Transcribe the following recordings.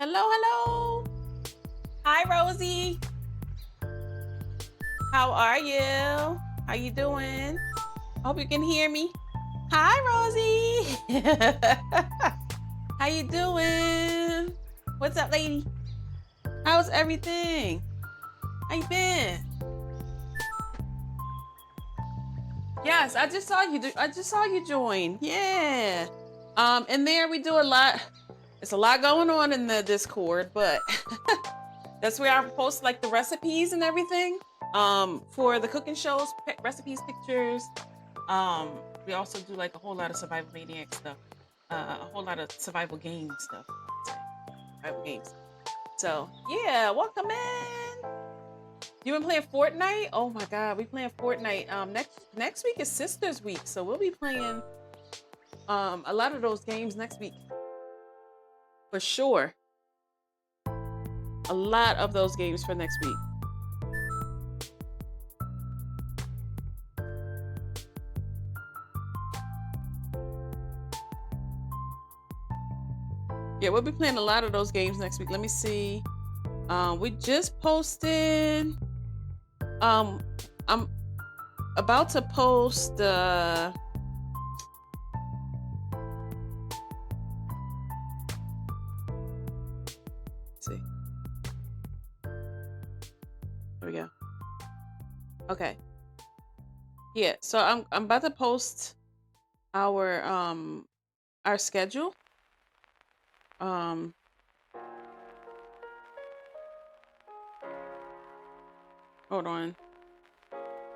Hello, hello. Hi, Rosie. How are you? How you doing? Hope you can hear me. Hi, Rosie. How you doing? What's up, lady? How's everything? How you been? Yes, I just saw you. I just saw you join. Yeah. In there we do a lot. It's a lot going on in the Discord, but that's where I post like the recipes and everything. For the cooking shows, recipes, pictures. We also do like a whole lot of survival maniac stuff. A whole lot of survival game stuff. Survival games. So yeah, welcome in. You been playing Fortnite? Oh my god, we playing Fortnite. Next week is Sisters Week, so we'll be playing a lot of those games next week. For sure. A lot of those games for next week. Yeah, we'll be playing a lot of those games next week. Let me see. We just posted. I'm about to post. Let's see. There we go. Okay. Yeah, so I'm about to post our schedule. Hold on.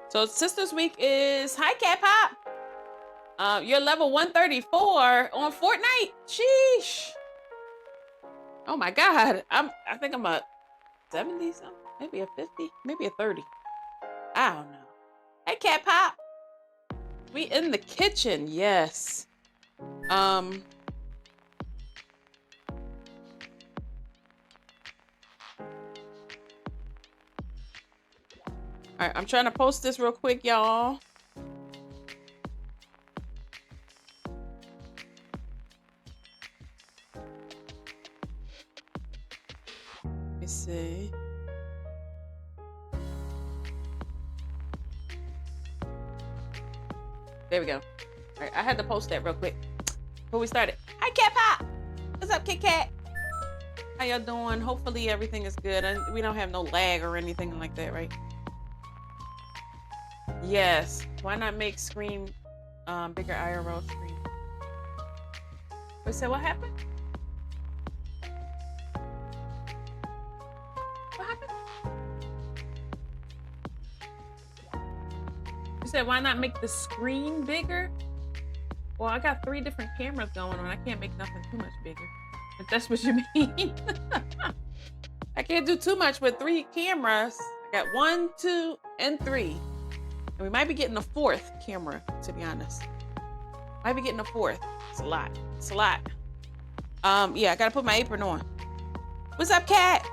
So Sisters Week is hi Cat Pop. You're level 134 on Fortnite. Sheesh. Oh my god. I think I'm a 70 something, maybe a 50, maybe a 30. I don't know. Hey Cat Pop. We in the kitchen, yes. All right, I'm trying to post this real quick, y'all. Let me see. There we go. All right, I had to post that real quick before we started. Hi, Cat Pop. What's up, Kit Kat? How y'all doing? Hopefully everything is good. We don't have no lag or anything like that, right? Yes. Why not make screen bigger IRL screen? Wait, so what happened? What happened? You said why not make the screen bigger? Well, I got 3 different cameras going on. I can't make nothing too much bigger. If that's what you mean. I can't do too much with 3 cameras. I got 1, 2, and 3. And we might be getting a 4th camera, to be honest. Might be getting a 4th. It's a lot. It's a lot. Yeah, I gotta put my apron on. What's up, Cat?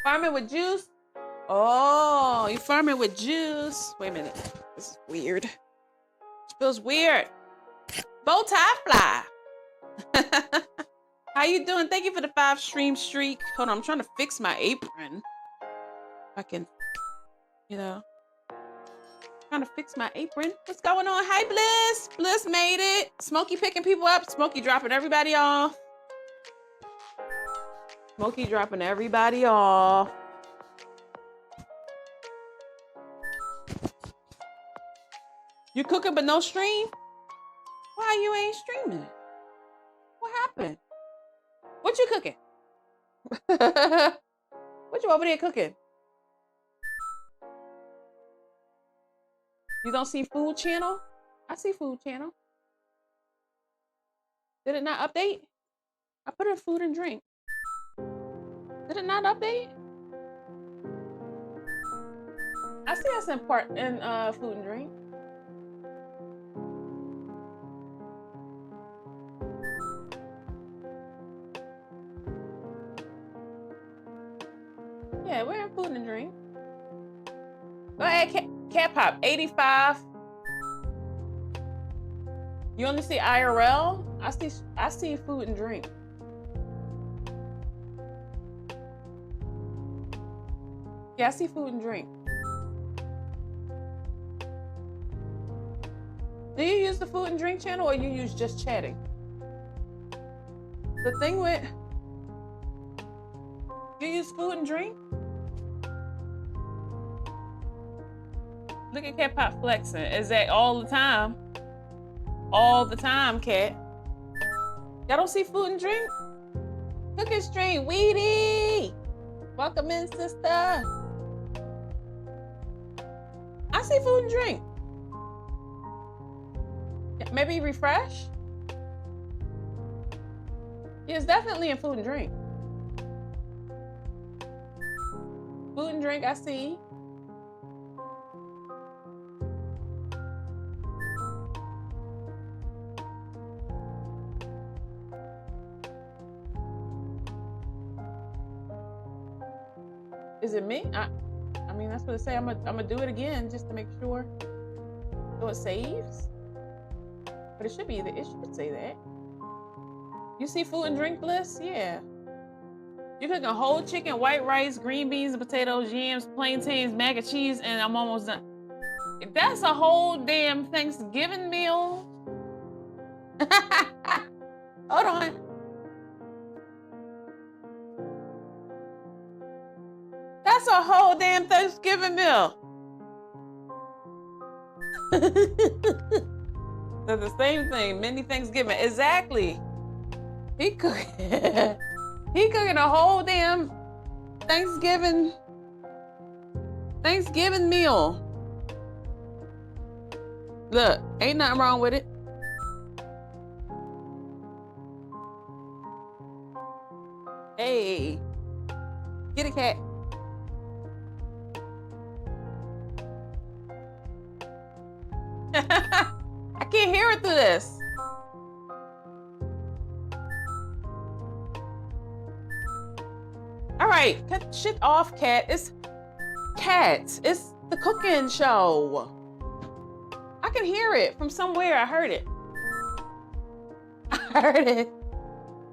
Farming with juice? Oh, you farming with juice? Wait a minute. This is weird. It feels weird. Bow tie fly. How you doing? Thank you for the 5 stream streak. Hold on, I'm trying to fix my apron. I can, you know, trying to fix my apron. What's going on? Hi, Bliss. Bliss made it. Smokey picking people up. Smokey dropping everybody off. Smokey dropping everybody off. You cooking but no stream? Why you ain't streaming? What happened? What you cooking? What you over there cooking? You don't see Food Channel? I see Food Channel. Did it not update? I put in food and drink. Did it not update? I see us in part in food and drink. Yeah, we're in food and drink. Go ahead, Cat Pop, 85. You only see IRL? I see food and drink. Yeah, I see food and drink. Do you use the food and drink channel or you use just chatting? The thing with, you use food and drink? Look at Cat Pop flexing. Is that all the time? All the time, Cat. Y'all don't see food and drink? Cooking stream, Weedy. Welcome in, sister. I see food and drink. Maybe refresh? Yeah, it's definitely in food and drink. Food and drink, I see. Is it me? I mean, that's what it say. I'm gonna do it again just to make sure. So it saves. But it should be, it should say that. You see food and drink bliss? Yeah. You're cooking whole chicken, white rice, green beans, and potatoes, yams, plantains, mac and cheese, and I'm almost done. That's a whole damn Thanksgiving meal. Hold on. That's a whole damn Thanksgiving meal. They're the same thing, mini Thanksgiving. Exactly. He cooking a whole damn Thanksgiving meal. Look, ain't nothing wrong with it. Hey, get a cat. I can't hear it through this. All right, cut shit off, Cat. It's Cats. It's the cooking show. I can hear it from somewhere. I heard it. I heard it.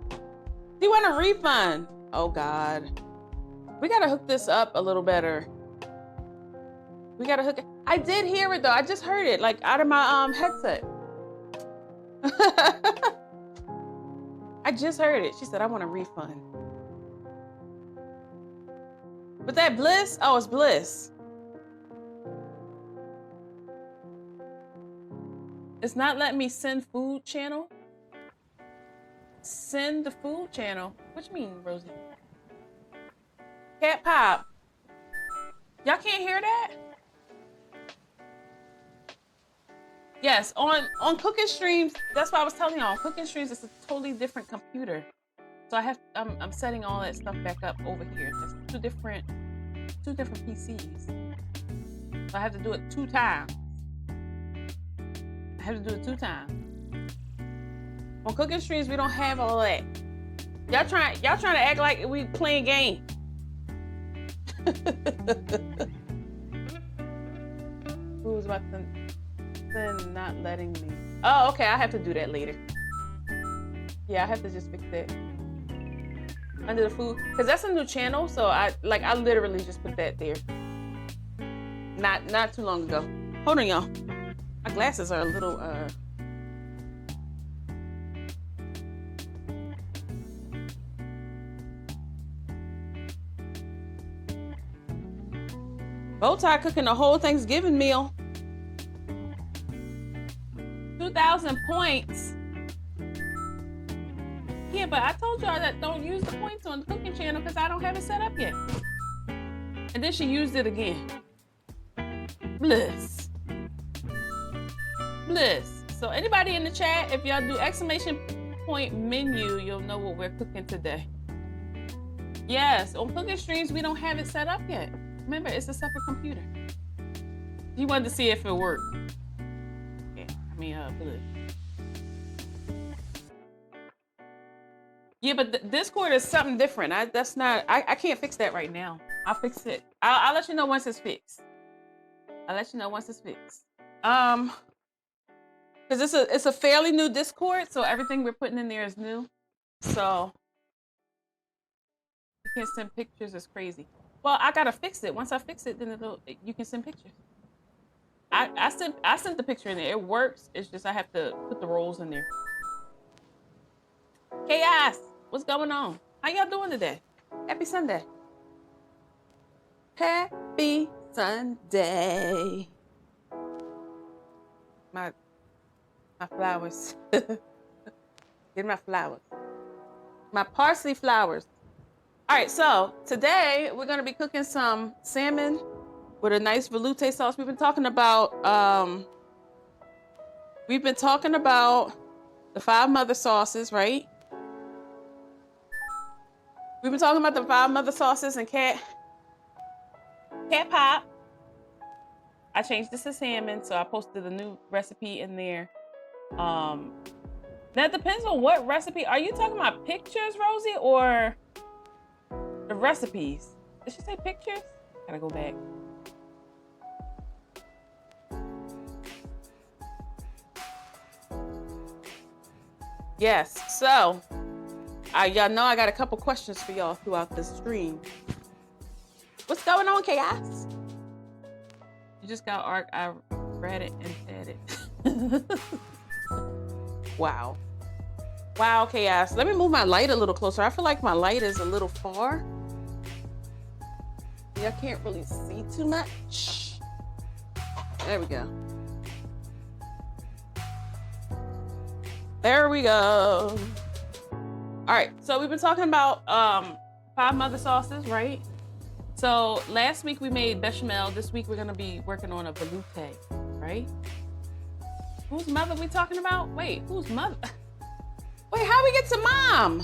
Do you want a refund? Oh God. We gotta hook this up a little better. We gotta hook it. I did hear it though. I just heard it like out of my headset. I just heard it. She said, I want a refund. But that Bliss? Oh, it's Bliss. It's not letting me send food channel. Send the food channel. What you mean, Rosie? Cat Pop. Y'all can't hear that? Yes, on cooking streams, that's why I was telling y'all, on cooking streams, it's a totally different computer. So I'm setting all that stuff back up over here. There's two different PCs. So I have to do it 2 times. I have to do it 2 times. On cooking streams, we don't have all that. Y'all trying to act like we playing game. Who's about to send not letting me? Oh, okay, I have to do that later. Yeah, I have to just fix that. Under the food, because that's a new channel, so I literally just put that there. Not too long ago. Hold on, y'all. My glasses are a little Bowtie cooking the whole Thanksgiving meal. 2,000 points. Yeah, but I told y'all that don't use the points on the cooking channel because I don't have it set up yet. And then she used it again. Bliss. Bliss. So anybody in the chat, if y'all do exclamation point menu, you'll know what we're cooking today. Yes, on cooking streams, we don't have it set up yet. Remember, it's a separate computer. He wanted to see if it worked. Yeah, I mean, Bliss. Yeah, but Discord is something different. I can't fix that right now. I'll fix it. I'll let you know once it's fixed. I'll let you know once it's fixed. Because it's a fairly new Discord, so everything we're putting in there is new. So you can't send pictures. It's crazy. Well, I gotta fix it. Once I fix it, then you can send pictures. I sent the picture in there. It works. It's just I have to put the roles in there. Chaos, what's going on? How y'all doing today? Happy Sunday. Happy Sunday. My flowers. Get my flowers. My parsley flowers. All right, so today we're gonna be cooking some salmon with a nice veloute sauce. We've been talking about the 5 mother sauces, right? We've been talking about the 5 mother sauces and cat pop. I changed this to salmon, so I posted a new recipe in there. That depends on what recipe. Are you talking about pictures, Rosie, or the recipes? Did she say pictures? Gotta go back. Yes, so y'all know I got a couple questions for y'all throughout the stream. What's going on, Chaos? You just got arc. I read it and said it. Wow. Wow, Chaos. Let me move my light a little closer. I feel like my light is a little far. Yeah, I can't really see too much. There we go. There we go. All right, so we've been talking about 5 mother sauces, right? So last week we made bechamel. This week we're gonna be working on a veloute, right? Whose mother we talking about? Wait, whose mother? Wait, how we get to mom?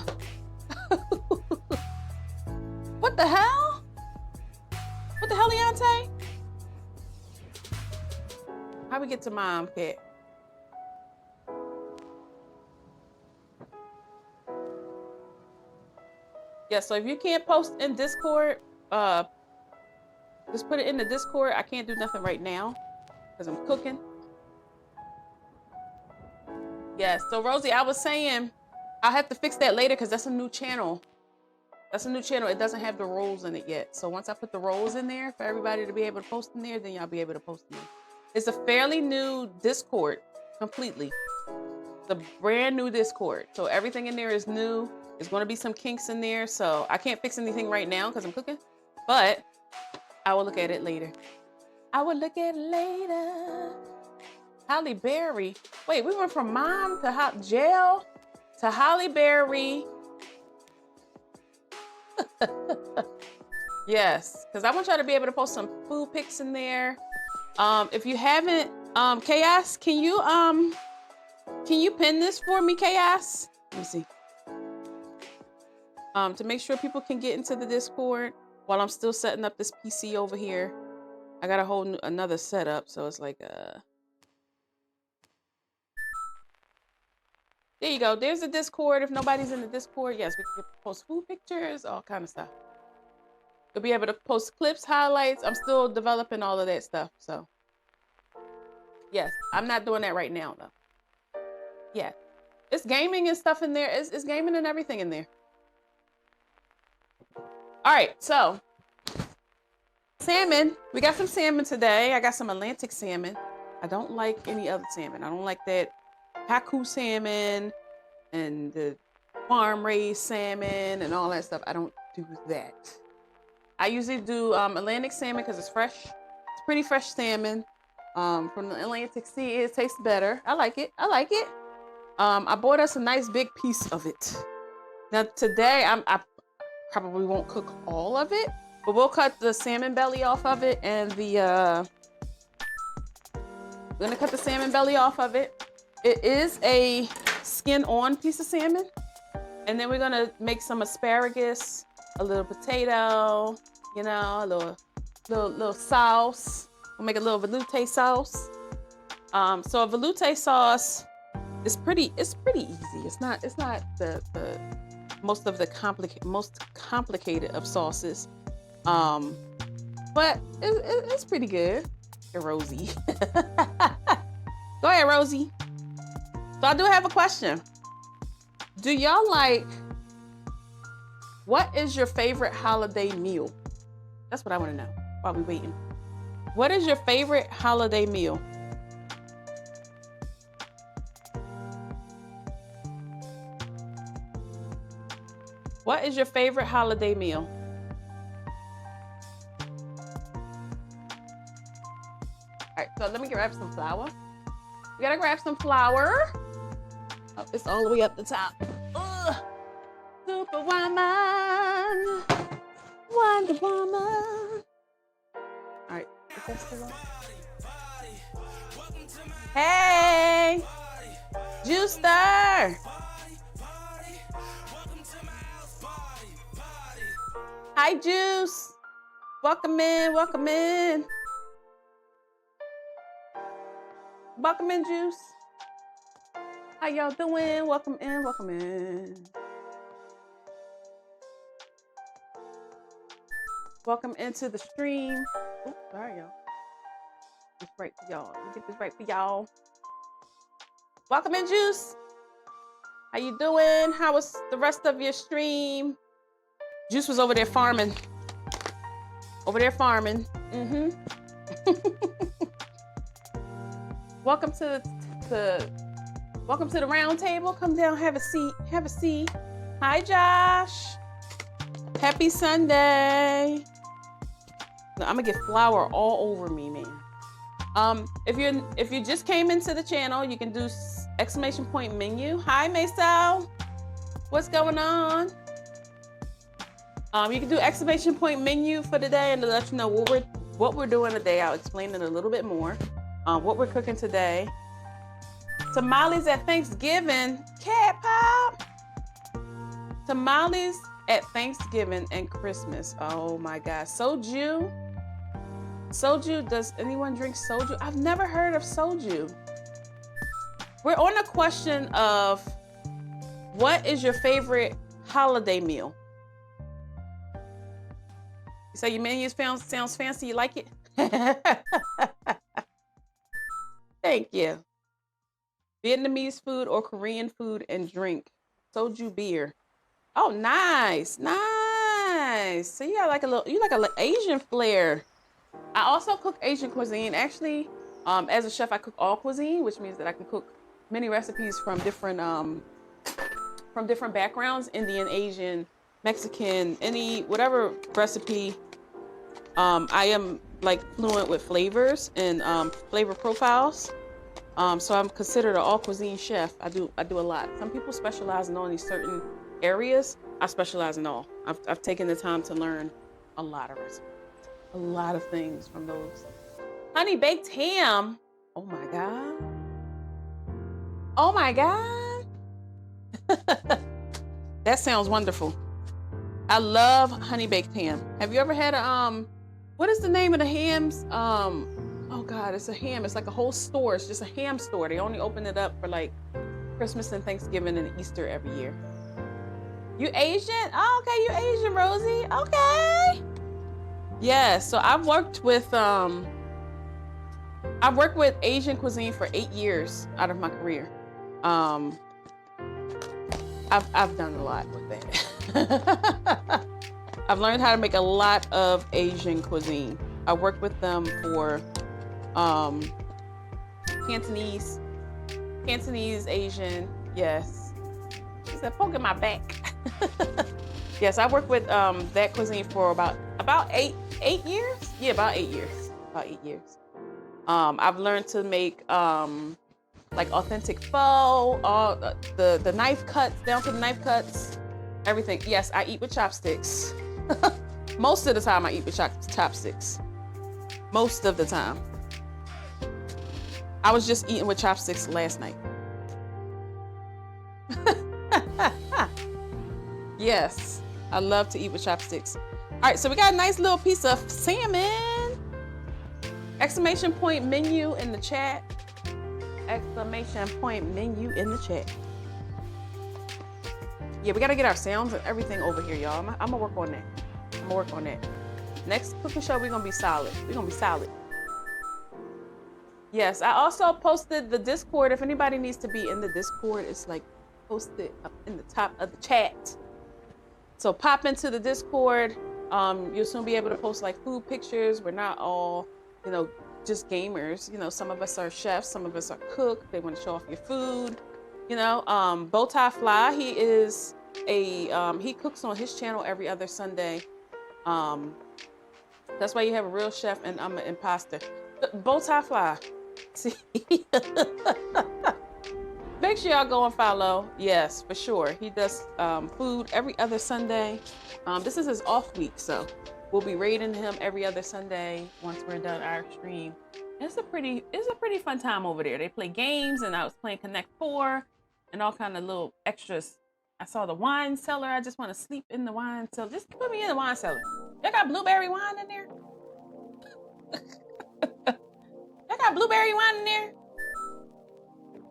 What the hell? What the hell, Leontay? How we get to mom, Kat? Yeah, so if you can't post in Discord, just put it in the Discord. I can't do nothing right now because I'm cooking. Yes, so Rosie, I was saying I'll have to fix that later because that's a new channel. That's a new channel. It doesn't have the roles in it yet. So once I put the roles in there for everybody to be able to post in there, then y'all be able to post in there. It's a fairly new Discord, completely. It's a brand new Discord. So everything in there is new. There's going to be some kinks in there. So I can't fix anything right now because I'm cooking. But I will look at it later. I will look at it later. Halle Berry. Wait, we went from mom to jail to Halle Berry. Yes, because I want y'all to be able to post some food pics in there. If you haven't, Chaos, can you pin this for me, Chaos? Let me see. To make sure people can get into the Discord while I'm still setting up this PC over here. I got a whole another setup, so it's like there you go. There's the Discord. If nobody's in the Discord, yes, we can post food pictures, all kind of stuff. You'll be able to post clips, highlights. I'm still developing all of that stuff, so yes, I'm not doing that right now though. Yeah, it's gaming and stuff in there. It's gaming and everything in there. All right, so salmon. We got some salmon today. I got some Atlantic salmon. I don't like any other salmon. I don't like that Haku salmon and the farm raised salmon and all that stuff. I don't do that. I usually do Atlantic salmon because it's fresh. It's pretty fresh salmon from the Atlantic Sea. It tastes better. I like it. I like it. I bought us a nice big piece of it. Now today I probably won't cook all of it, but we'll cut the salmon belly off of it and the we're gonna cut the salmon belly off of it. It is a skin-on piece of salmon. And then we're gonna make some asparagus, a little potato, you know, a little sauce. We'll make a little veloute sauce. So a veloute sauce is pretty easy. It's not the most complicated of sauces. But it's pretty good. Hey, Rosie. Go ahead, Rosie. So I do have a question. Do y'all like, what is your favorite holiday meal? That's what I want to know while we're waiting. What is your favorite holiday meal? What is your favorite holiday meal? All right, so let me grab some flour. We gotta grab some flour. Oh, it's all the way up the top. Ugh. Superwoman, Wonder Woman. All right, is that still on? Hey, Juicer. Hi, Juice. Welcome in, welcome in. Welcome in, Juice. How y'all doing? Welcome in, welcome in. Welcome into the stream. Oops, sorry, y'all. This right for y'all. Let me get this right for y'all. Welcome in, Juice. How you doing? How was the rest of your stream? Juice was over there farming. Mm-hmm. Welcome to the round table. Come down, have a seat. Have a seat. Hi, Josh. Happy Sunday. No, I'm gonna get flour all over me, man. If you just came into the channel, you can do ! menu. Hi, Maisel. What's going on? You can do ! menu for today and to let you know what we're doing today. I'll explain it a little bit more. What we're cooking today. Tamales at Thanksgiving. Cat Pop. Tamales at Thanksgiving and Christmas. Oh my God. Soju. Soju. Does anyone drink soju? I've never heard of soju. We're on a question of what is your favorite holiday meal? You say your menu sounds fancy. You like it? Thank you. Vietnamese food or Korean food and drink. Soju beer. Oh, nice. Nice. So you got like an Asian flair. I also cook Asian cuisine. Actually, as a chef, I cook all cuisine, which means that I can cook many recipes from different backgrounds, Indian, Asian, Mexican, whatever recipe. I am like fluent with flavors and flavor profiles. So I'm considered an all cuisine chef. I do a lot. Some people specialize in only certain areas. I specialize in all. I've taken the time to learn a lot of recipes, a lot of things from those. Honey baked ham. Oh my God. Oh my God. That sounds wonderful. I love honey baked ham. Have you ever had what is the name of the hams? Oh God, it's a ham. It's like a whole store. It's just a ham store. They only open it up for like Christmas and Thanksgiving and Easter every year. You Asian? Oh, okay, you Asian, Rosie. Okay. Yeah, so I've worked with Asian cuisine for 8 years out of my career. I've done a lot with that. I've learned how to make a lot of Asian cuisine. I worked with them for Cantonese, Asian, yes. She said, poking my back. Yes, I worked with that cuisine for about 8 years. Yeah, about 8 years. About 8 years. I've learned to make like authentic pho, all the knife cuts, down to the knife cuts, everything. Yes, I eat with chopsticks. Most of the time I eat with chopsticks. Most of the time. I was just eating with chopsticks last night. Yes, I love to eat with chopsticks. All right, so we got a nice little piece of salmon. ! menu in the chat. ! menu in the chat. Yeah, we gotta get our sounds and everything over here, y'all. I'm gonna work on that. I'm gonna work on that. Next cooking show, we're gonna be solid. We're gonna be solid. Yes, I also posted the Discord. If anybody needs to be in the Discord, it's like posted up in the top of the chat. So pop into the Discord. You'll soon be able to post like food pictures. We're not all, you know, just gamers. You know, some of us are chefs, some of us are cooks. They want to show off your food. You know, Bowtie Fly, he is a he cooks on his channel every other Sunday. That's why you have a real chef and I'm an imposter. Bowtie Fly. See? Make sure y'all go and follow. Yes, for sure. He does food every other Sunday. This is his off week, so we'll be raiding him every other Sunday once we're done our stream. It's a pretty fun time over there. They play games, and I was playing Connect 4 and all kind of little extras. I saw the wine cellar. I just want to sleep in the wine cellar. Just put me in the wine cellar. Y'all got blueberry wine in there? Y'all got blueberry wine in there?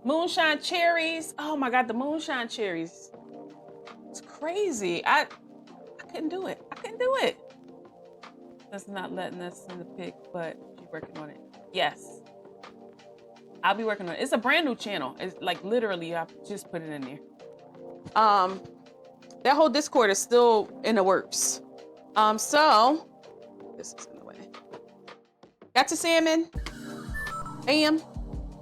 Moonshine cherries. Oh my God, the moonshine cherries. It's crazy. I couldn't do it. I couldn't do it. That's not letting us in the pic, but she's working on it. Yes. I'll be working on it. It's a brand new channel. It's like literally, I just put it in there. That whole Discord is still in the works. So this is in the way. Got your salmon. Bam.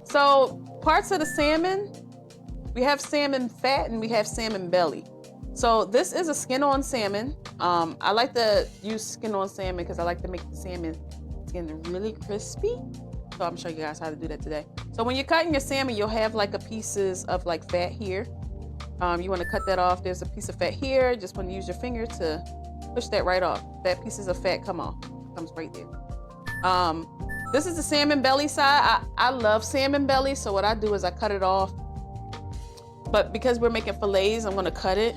So parts of the salmon, we have salmon fat and we have salmon belly. So this is a skin-on salmon. I like to use skin-on salmon because I like to make the salmon skin really crispy. So I'm showing you guys how to do that today. So when you're cutting your salmon, you'll have like a pieces of like fat here. You want to cut that off. There's a piece of fat here. Just want to use your finger to push that right off. That pieces of fat come off. Comes right there. This is the salmon belly side. I love salmon belly, so what I do is I cut it off. But because we're making fillets, I'm gonna cut it.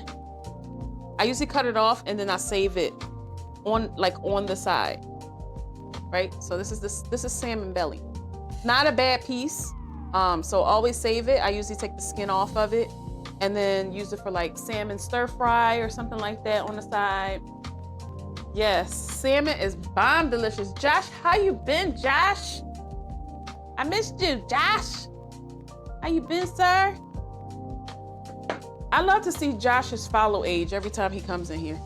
I usually cut it off and then I save it on the side, right? So this is salmon belly. Not a bad piece. So always save it. I usually take the skin off of it and then use it for like salmon stir fry or something like that on the side. Yes, salmon is bomb delicious. Josh, how you been, Josh? I missed you, Josh. How you been, sir? I love to see Josh's follow age every time he comes in here.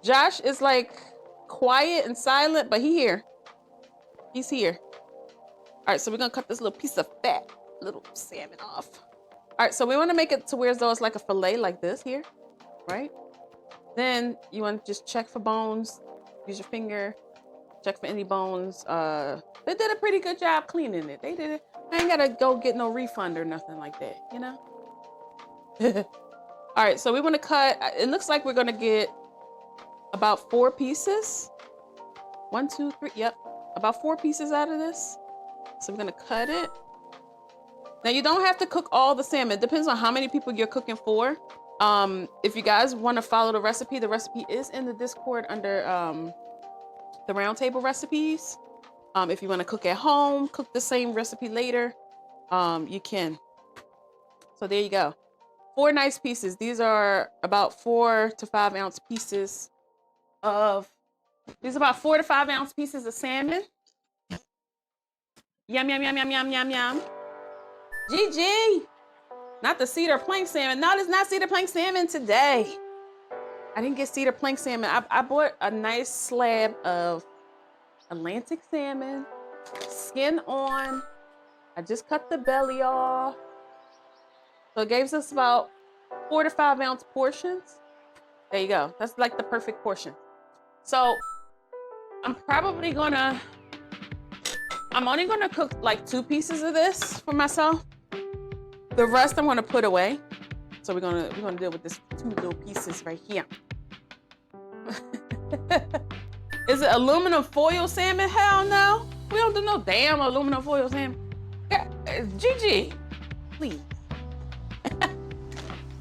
Josh is like quiet and silent, but he's here. All right, so we're gonna cut this little piece of fat, little salmon off. All right, so we wanna make it to where though it's like a fillet like this here, right? Then you want to just check for bones. Use your finger, check for any bones. They did a pretty good job cleaning it. They did it. I ain't gotta go get no refund or nothing like that, you know? All right, so we want to cut. It looks like we're gonna get about 4 pieces. 1, 2, 3. Yep, about 4 pieces out of this. So we're gonna cut it. Now you don't have to cook all the salmon. It depends on how many people you're cooking for. If you guys want to follow the recipe is in the Discord under the roundtable recipes. If you want to cook at home, cook the same recipe later, you can. So there you go. 4 nice pieces. These are about 4 to 5 ounce pieces of. These are about 4 to 5 ounce pieces of salmon. Yum yum yum yum yum yum yum. GG. Not the cedar plank salmon. No, it's not cedar plank salmon today. I didn't get cedar plank salmon. I bought a nice slab of Atlantic salmon, skin on. I just cut the belly off. So it gave us about 4 to 5 ounce portions. There you go. That's like the perfect portion. So I'm only gonna cook like 2 pieces of this for myself. The rest I'm gonna put away. So we're gonna deal with this 2 little pieces right here. Is it aluminum foil salmon? Hell no. We don't do no damn aluminum foil salmon. GG, please.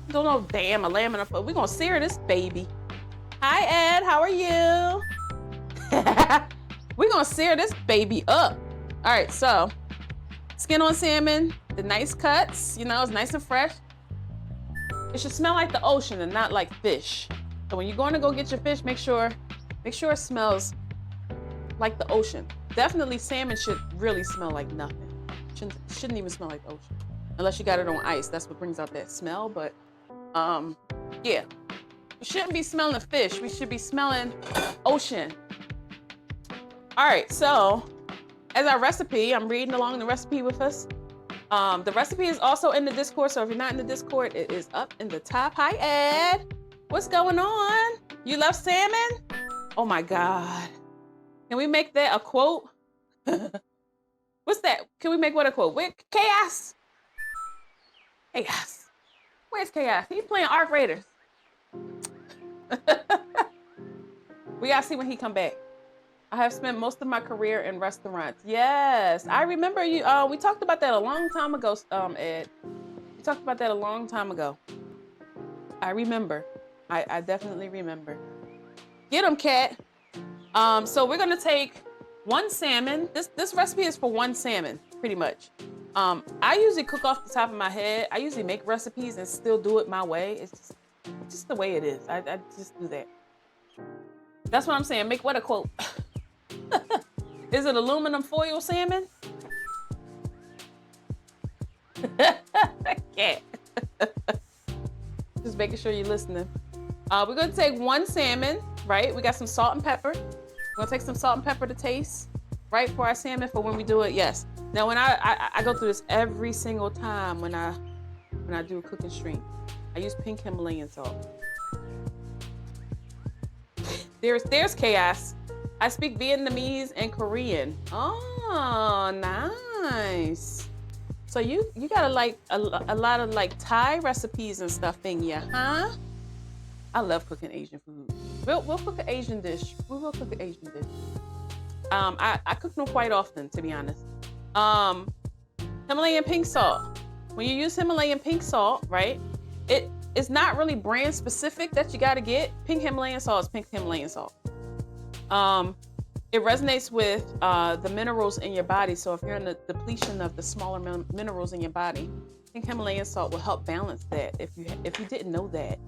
Don't know damn aluminum foil. We're gonna sear this baby. Hi Ed, how are you? We're gonna sear this baby up. All right, so skin on salmon, the nice cuts, you know, it's nice and fresh. it should smell like the ocean and not like fish. So when you're going to go get your fish, make sure it smells like the ocean. Definitely salmon should really smell like nothing. Shouldn't even smell like the ocean. Unless you got it on ice. That's what brings out that smell. But yeah. We shouldn't be smelling fish. We should be smelling ocean. All right, so as our recipe, I'm reading along the recipe with us. The recipe is also in the Discord, so if you're not in the Discord, it is up in the top. Hi, Ed. What's going on? You love salmon? Oh my God. Can we make that a quote? What's that? Can we make what a quote? Chaos? Chaos. Where's Chaos? He's playing Arc Raiders. We gotta see when he come back. I have spent most of my career in restaurants. Yes, I remember you. We talked about that a long time ago, Ed. We talked about that a long time ago. I remember. I definitely remember. Get him, cat. So we're gonna take one salmon. This recipe is for one salmon, pretty much. I usually cook off the top of my head. I usually make recipes and still do it my way. It's just the way it is. I just do that. That's what I'm saying. Make what a quote. Is it aluminum foil salmon? Cat. Just making sure you're listening. We're gonna take one salmon, right? We got some salt and pepper. We're gonna take some salt and pepper to taste, right, for our salmon for when we do it. Yes. Now, when I go through this every single time when I do a cooking stream, I use pink Himalayan salt. There's Chaos. I speak Vietnamese and Korean. Oh, nice. So you got like a lot of like Thai recipes and stuff in you, huh? I love cooking Asian food. We'll cook an Asian dish. We will cook an Asian dish. I cook them quite often, to be honest. Himalayan pink salt. When you use Himalayan pink salt, right? It is not really brand specific that you got to get. Pink Himalayan salt is pink Himalayan salt. It resonates with the minerals in your body. So if you're in the depletion of the smaller minerals in your body, pink Himalayan salt will help balance that. If you didn't know that,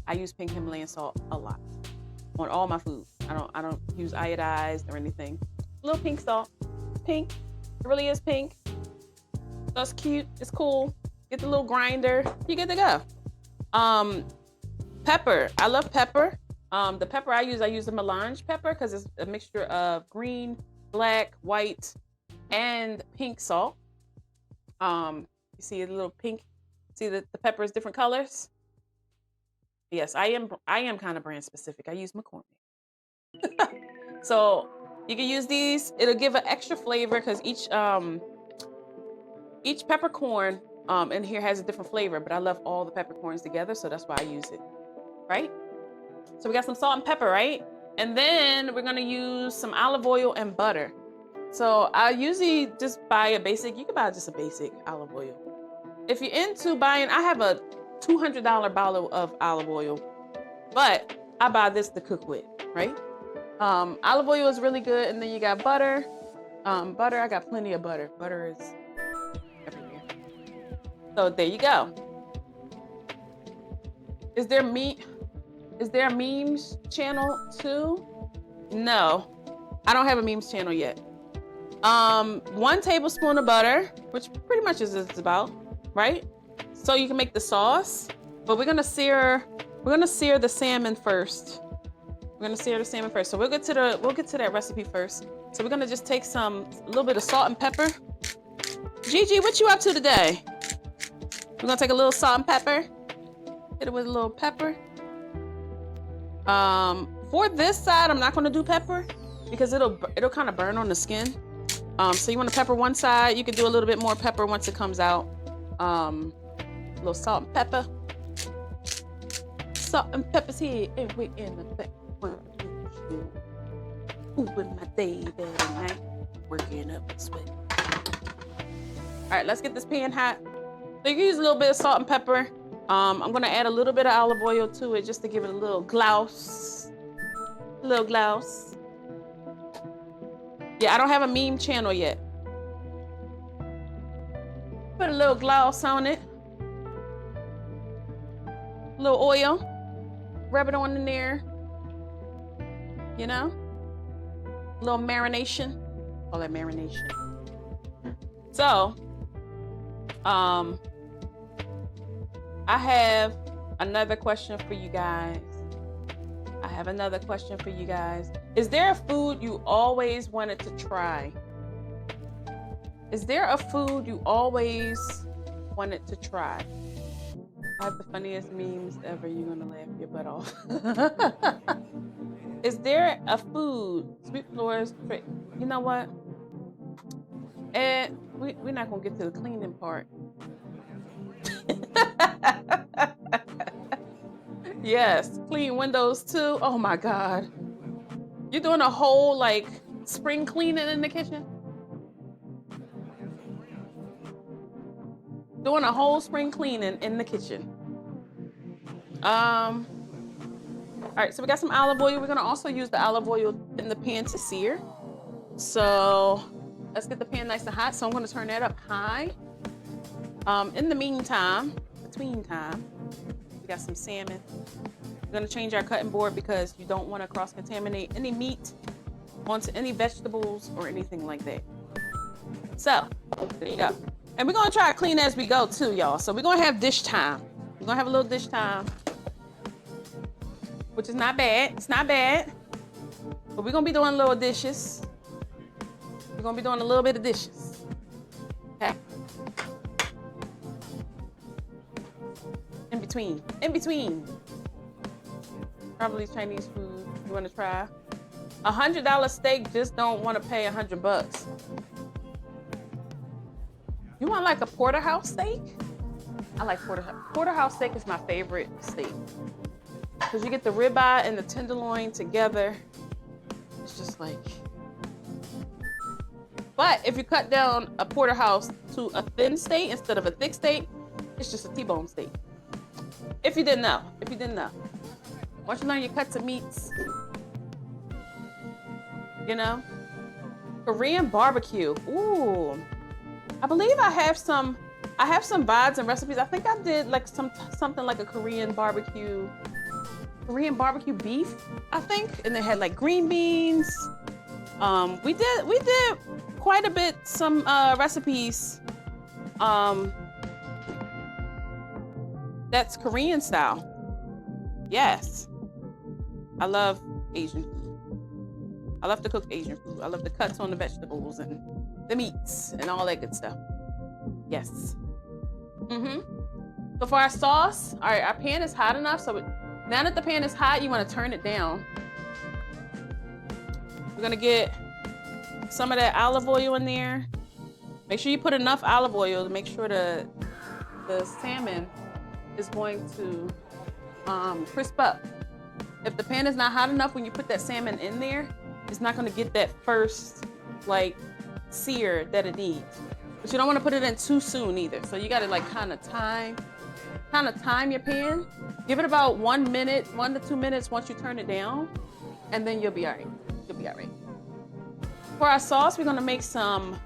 I use pink Himalayan salt a lot on all my food. I don't use iodized or anything. A little pink salt. It's pink. It really is pink. That's cute. It's cool. Get the little grinder. You're good to go. Pepper. I love pepper. The pepper I use the melange pepper because it's a mixture of green, black, white, and pink salt. You see a little pink. See the pepper is different colors. Yes, I am kind of brand specific. I use McCormick. So you can use these. It'll give an extra flavor because each peppercorn in here has a different flavor, but I love all the peppercorns together, so that's why I use it, right? So we got some salt and pepper, right? And then we're gonna use some olive oil and butter. So I usually just buy you can buy just a basic olive oil. If you're into buying, I have a $200 bottle of olive oil, but I buy this to cook with, right? Olive oil is really good, and then you got butter. Butter, I got plenty of butter. Butter is everywhere. So there you go. Is there a memes channel too? No, I don't have a memes channel yet. 1 tablespoon of butter, which pretty much is it's about, right? So you can make the sauce, but we're gonna sear the salmon first. So we'll get to that recipe first. So we're gonna just take a little bit of salt and pepper. Gigi, what you up to today? We're gonna take a little salt and pepper. Hit it with a little pepper. For this side, I'm not gonna do pepper because it'll kind of burn on the skin. So you want to pepper one side. You can do a little bit more pepper once it comes out. A little salt and pepper. Salt and pepper's here, and we're in the back. Ooh, with my baby tonight, working up a sweat. All right, let's get this pan hot. So you can use a little bit of salt and pepper. I'm gonna add a little bit of olive oil to it just to give it a little gloss. Yeah, I don't have a meme channel yet. Put a little gloss on it. A little oil. Rub it on in there. You know? A little marination. Call that marination. So, I have another question for you guys. Is there a food you always wanted to try? Is there a food you always wanted to try? I have the funniest memes ever. You're gonna laugh your butt off. Is there a food, sweet floors? You know what? And we're not gonna get to the cleaning part. Yes, clean windows too. Oh my God. You're doing a whole like spring cleaning in the kitchen? Doing a whole spring cleaning in the kitchen. All right, so we got some olive oil. We're gonna also use the olive oil in the pan to sear. So let's get the pan nice and hot. So I'm gonna turn that up high. In the meantime, we got some salmon. We're gonna change our cutting board because you don't wanna cross-contaminate any meat onto any vegetables or anything like that. So, there you go. And we're gonna try to clean as we go too, y'all. So we're gonna have dish time. We're gonna have a little dish time, which is not bad. It's not bad. But we're gonna be doing little dishes. We're gonna be doing a little bit of dishes. Okay? In between. Probably Chinese food you wanna try. $100 steak, just don't wanna pay $100. You want like a porterhouse steak? I like porterhouse. Porterhouse steak is my favorite steak. Because you get the ribeye and the tenderloin together. It's just like... But if you cut down a porterhouse to a thin steak instead of a thick steak, it's just a T-bone steak. If you didn't know. Once you learn your cuts of meats, you know? Korean barbecue. Ooh. I believe I have some VODs and recipes. I think I did like something like a Korean barbecue beef, I think. And they had like green beans. We did quite a bit, some recipes that's Korean style. Yes. I love Asian food. I love to cook Asian food. I love the cuts on the vegetables and the meats and all that good stuff. Yes. So for our sauce, all right, our pan is hot enough. So now that the pan is hot, you want to turn it down. We're gonna get some of that olive oil in there. Make sure you put enough olive oil to make sure the salmon is going to crisp up. If the pan is not hot enough when you put that salmon in there, it's not gonna get that first like sear that it needs. But you don't want to put it in too soon either. So you gotta like kind of time your pan. Give it about 1 to 2 minutes once you turn it down, and then you'll be all right. For our sauce, we're gonna make some.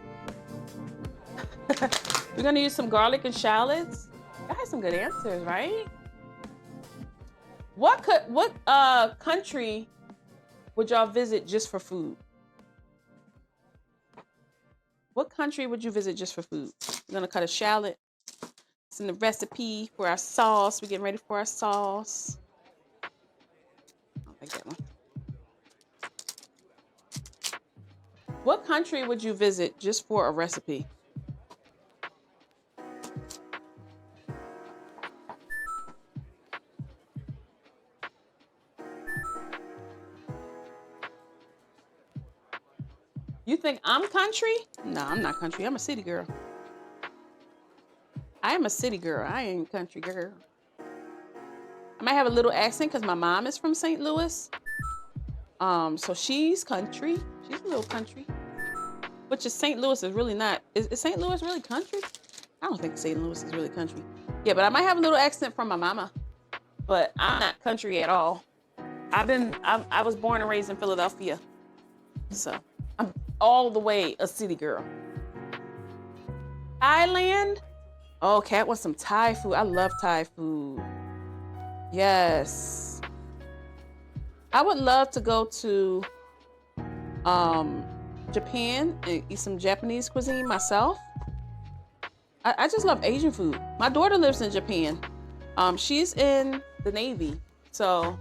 We're gonna use some garlic and shallots. I had some good answers, right? What country would y'all visit just for food? What country would you visit just for food? We're gonna cut a shallot. It's in the recipe for our sauce. We're getting ready for our sauce. I'll take that one. What country would you visit just for a recipe? You think I'm country? No, I'm not country. I'm a city girl. I am a city girl. I ain't country girl. I might have a little accent because my mom is from St. Louis. So she's country. She's a little country. Which is St. Louis is really not. Is St. Louis really country? I don't think St. Louis is really country. Yeah, but I might have a little accent from my mama. But I'm not country at all. I was born and raised in Philadelphia. So I'm all the way a city girl. Thailand? Oh, Kat wants some Thai food. I love Thai food. Yes. I would love to go to Japan and eat some Japanese cuisine myself. I just love Asian food. My daughter lives in Japan. She's in the Navy, so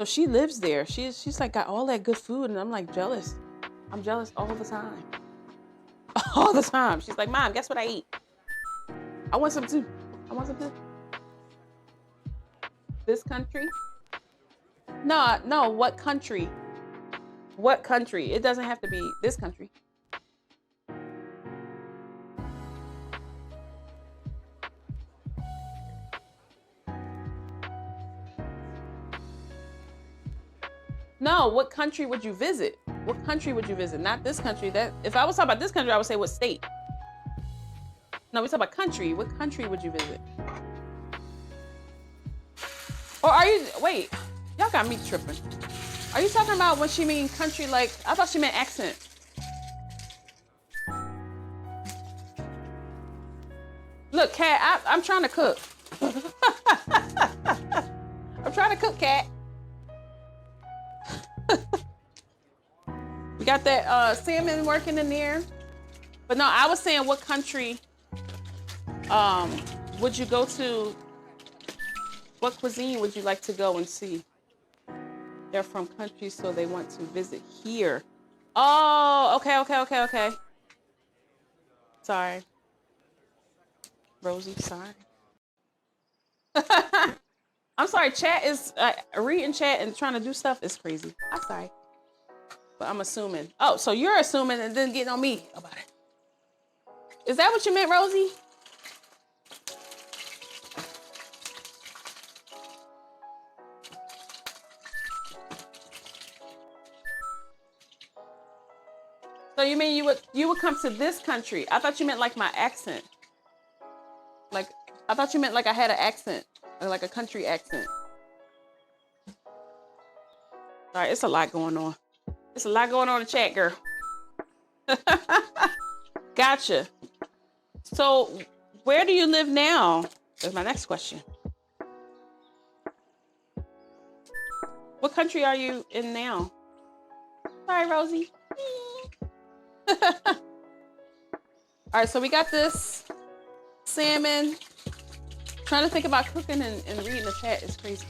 she lives there. She's like got all that good food, and I'm like jealous. I'm jealous all the time. All the time. She's like, Mom, guess what I eat? I want some too. I want some too. This country? No, what country? What country? It doesn't have to be this country. No, what country would you visit? What country would you visit? Not this country. That if I was talking about this country, I would say what state? No, we talk about country. What country would you visit? Or are you, wait, y'all got me tripping. Are you talking about when she mean country like, I thought she meant accent. Look, Kat, I'm trying to cook. I'm trying to cook, Kat. We got that salmon working in there. But no, I was saying what country would you go to? What cuisine would you like to go and see? They're from countries, so they want to visit here. Oh, okay. Sorry. Rosie, sorry. I'm sorry, chat is, reading chat and trying to do stuff is crazy. I'm sorry. But I'm assuming. Oh, so you're assuming and then getting on me about it. Is that what you meant, Rosie? So you mean you would come to this country? I thought you meant like my accent. Like, I thought you meant like I had an accent, or like a country accent. All right, it's a lot going on. It's a lot going on in the chat, girl. Gotcha. So, where do you live now? That's my next question. What country are you in now? Sorry, Rosie. All right, so we got this salmon. Trying to think about cooking and reading the chat is crazy.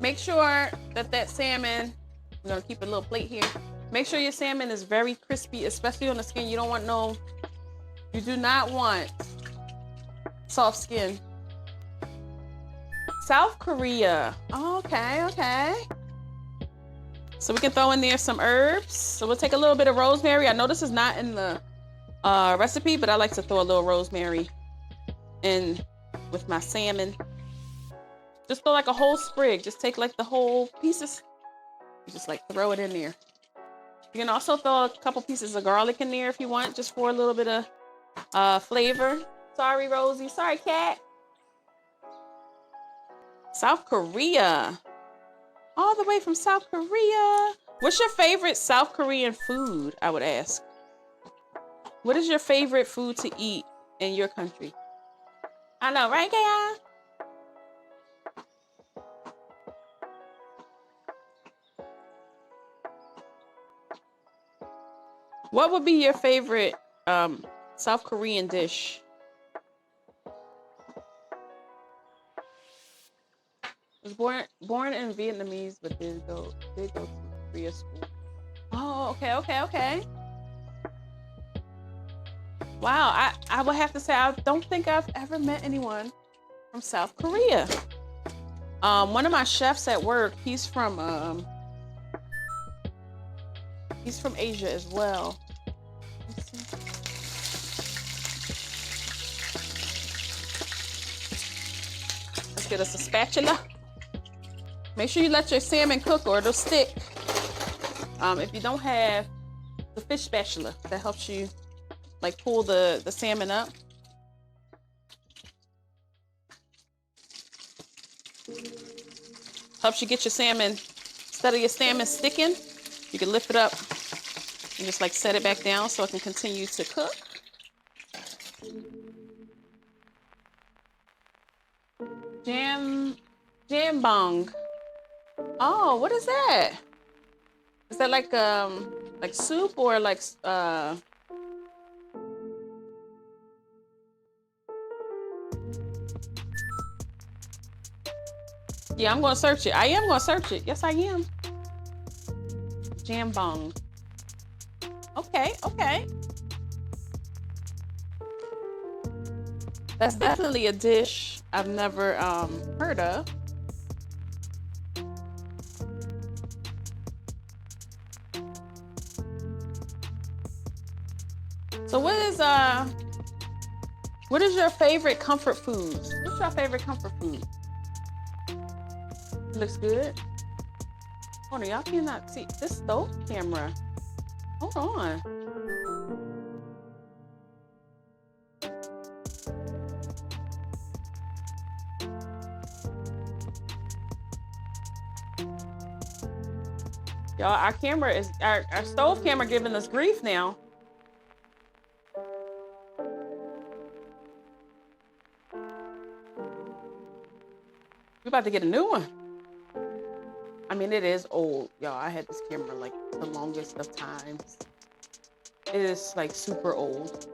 Make sure that salmon, I'm gonna keep a little plate here. Make sure your salmon is very crispy, especially on the skin. You do not want soft skin. South Korea. Okay. So we can throw in there some herbs. So we'll take a little bit of rosemary. I know this is not in the recipe, but I like to throw a little rosemary in with my salmon. Just throw like a whole sprig. Just take like the whole pieces. Just like throw it in there. You can also throw a couple pieces of garlic in there if you want, just for a little bit of flavor. Sorry, Rosie. Sorry, Kat. South Korea. All the way from South Korea. What's your favorite South Korean food, I would ask? What is your favorite food to eat in your country? I know, right, Kaya? What would be your favorite South Korean dish? Was born in Vietnamese, but did go to Korea school. Oh, okay. Wow, I would have to say I don't think I've ever met anyone from South Korea. One of my chefs at work, he's from Asia as well. Let's get us a spatula. Make sure you let your salmon cook or it'll stick. If you don't have the fish spatula, that helps you like pull the salmon up. Helps you get your salmon, instead of your salmon sticking, you can lift it up and just like set it back down so it can continue to cook. Jambong. Oh, what is that? Is that like soup or like yeah, I'm gonna search it. I am gonna search it. Yes, I am. Jambong. Okay, okay. That's definitely a dish I've never heard of. So what is your favorite comfort foods? What's your favorite comfort food? It looks good. Hold on, y'all cannot see this stove camera. Hold on. Y'all, our camera is our stove camera giving us grief now. We're about to get a new one. I mean, it is old, y'all. I had this camera like the longest of times. It is like super old.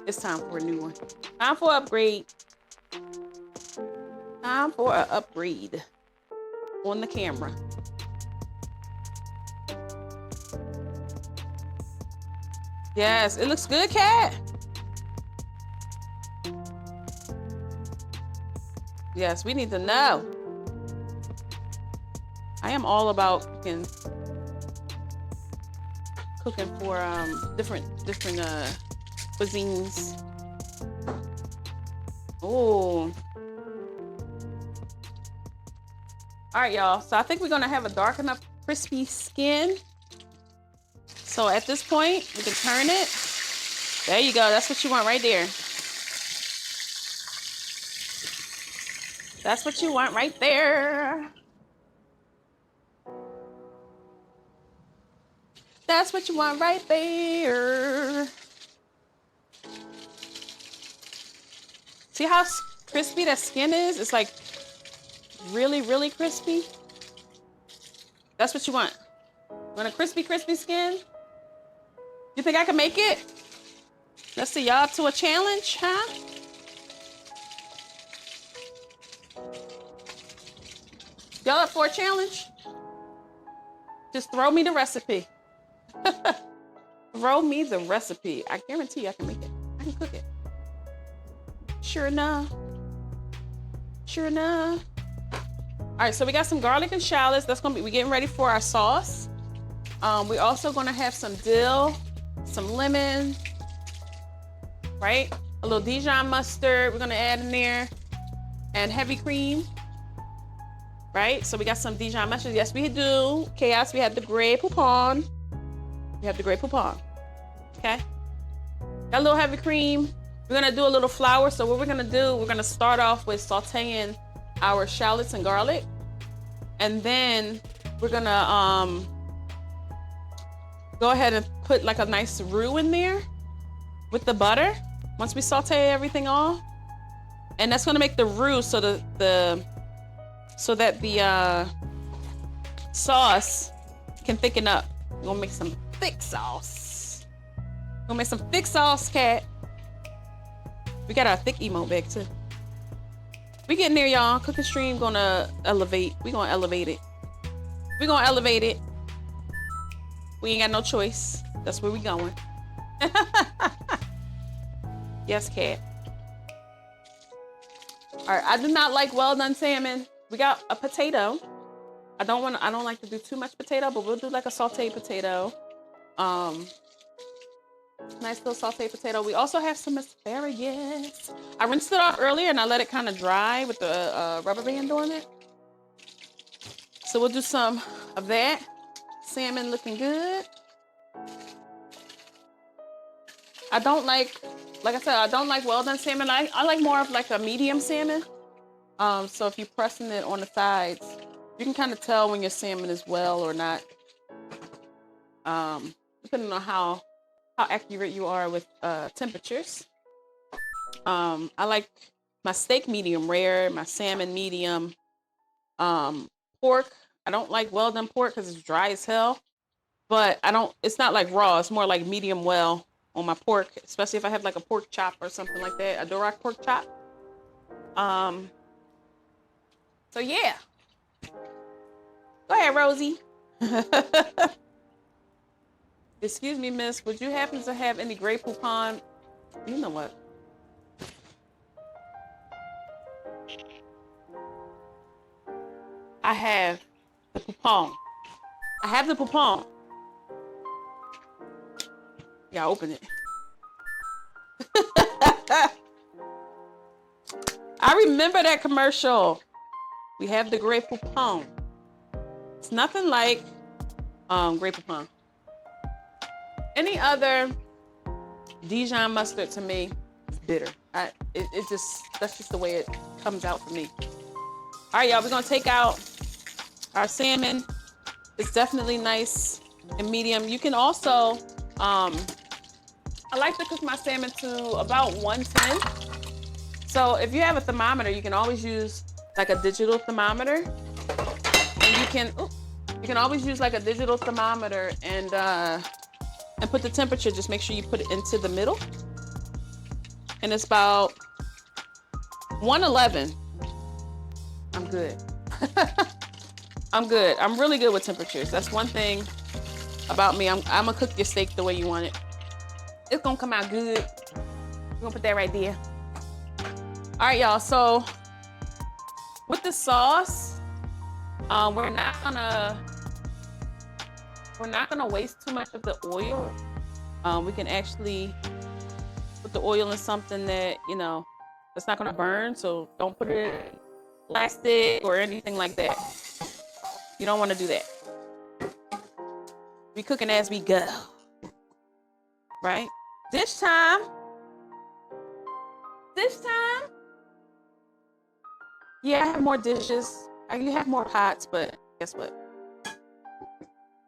It's time for a new one. Time for an upgrade. Time for an upgrade on the camera. Yes, it looks good, Cat. Yes, we need to know. I am all about cooking for different cuisines. Oh. All right, y'all. So I think we're gonna have a dark enough crispy skin. So at this point, we can turn it. There you go. That's what you want right there. That's what you want right there. That's what you want right there. See how crispy that skin is? It's like really, really crispy. That's what you want. You want a crispy, crispy skin? You think I can make it? Let's see, y'all up to a challenge, huh? Y'all up for a challenge? Just throw me the recipe. Throw me the recipe. I guarantee I can make it. I can cook it. Sure enough. Sure enough. All right, so we got some garlic and shallots. We're getting ready for our sauce. We're also gonna have some dill, some lemon, right? A little Dijon mustard we're gonna add in there, and heavy cream, right? So we got some Dijon mustard. Yes, we do. Chaos, we have the Grey Poupon. We have the Grey Poupon, okay? Got a little heavy cream. We're gonna do a little flour. So what we're gonna do, we're gonna start off with sauteing our shallots and garlic. And then we're gonna go ahead and put like a nice roux in there with the butter once we saute everything all. And that's gonna make the roux so that the sauce can thicken up. We're gonna make some thick sauce. We're gonna make some thick sauce, Cat. We got our thick emo bag too. We getting there, y'all. Cooking stream gonna elevate. We gonna elevate it. We gonna elevate it. We ain't got no choice. That's where we going. Yes, Cat. All right, I do not like well done salmon. We got a potato. I don't like to do too much potato, but we'll do like a sauteed potato. Nice little sauteed potato. We also have some asparagus. I rinsed it off earlier and I let it kind of dry with the rubber band on it. So we'll do some of that. Salmon looking good. I don't like I said, I don't like well done salmon. I like more of like a medium salmon. So if you're pressing it on the sides, you can kind of tell when your salmon is well or not. Depending on how accurate you are with temperatures. I like my steak medium rare, my salmon medium. Pork, I don't like well done pork because it's dry as hell. But it's not like raw. It's more like medium well on my pork, especially if I have like a pork chop or something like that, a Duroc pork chop. So yeah. Go ahead, Rosie. Excuse me, miss. Would you happen to have any Grey Poupon? You know what? I have the Poupon. I have the Poupon. Yeah, open it. I remember that commercial. We have the Grey Poupon. It's nothing like Grey Poupon. Any other Dijon mustard to me is bitter. That's just the way it comes out for me. All right, y'all, we're gonna take out our salmon. It's definitely nice and medium. You can also, I like to cook my salmon to about 110. So if you have a thermometer, you can always use like a digital thermometer. And you can always use like a digital thermometer and put the temperature. Just make sure you put it into the middle. And it's about 111. I'm good. I'm good. I'm really good with temperatures. That's one thing about me. I'm gonna cook your steak the way you want it. It's gonna come out good. We're gonna put that right there. All right, y'all. So with the sauce, we're not gonna waste too much of the oil. We can actually put the oil in something that, you know, that's not gonna burn. So don't put it in plastic or anything like that. You don't want to do that. We cooking as we go, right? Dish time. Dish time. Yeah, I have more dishes. You have more pots, but guess what?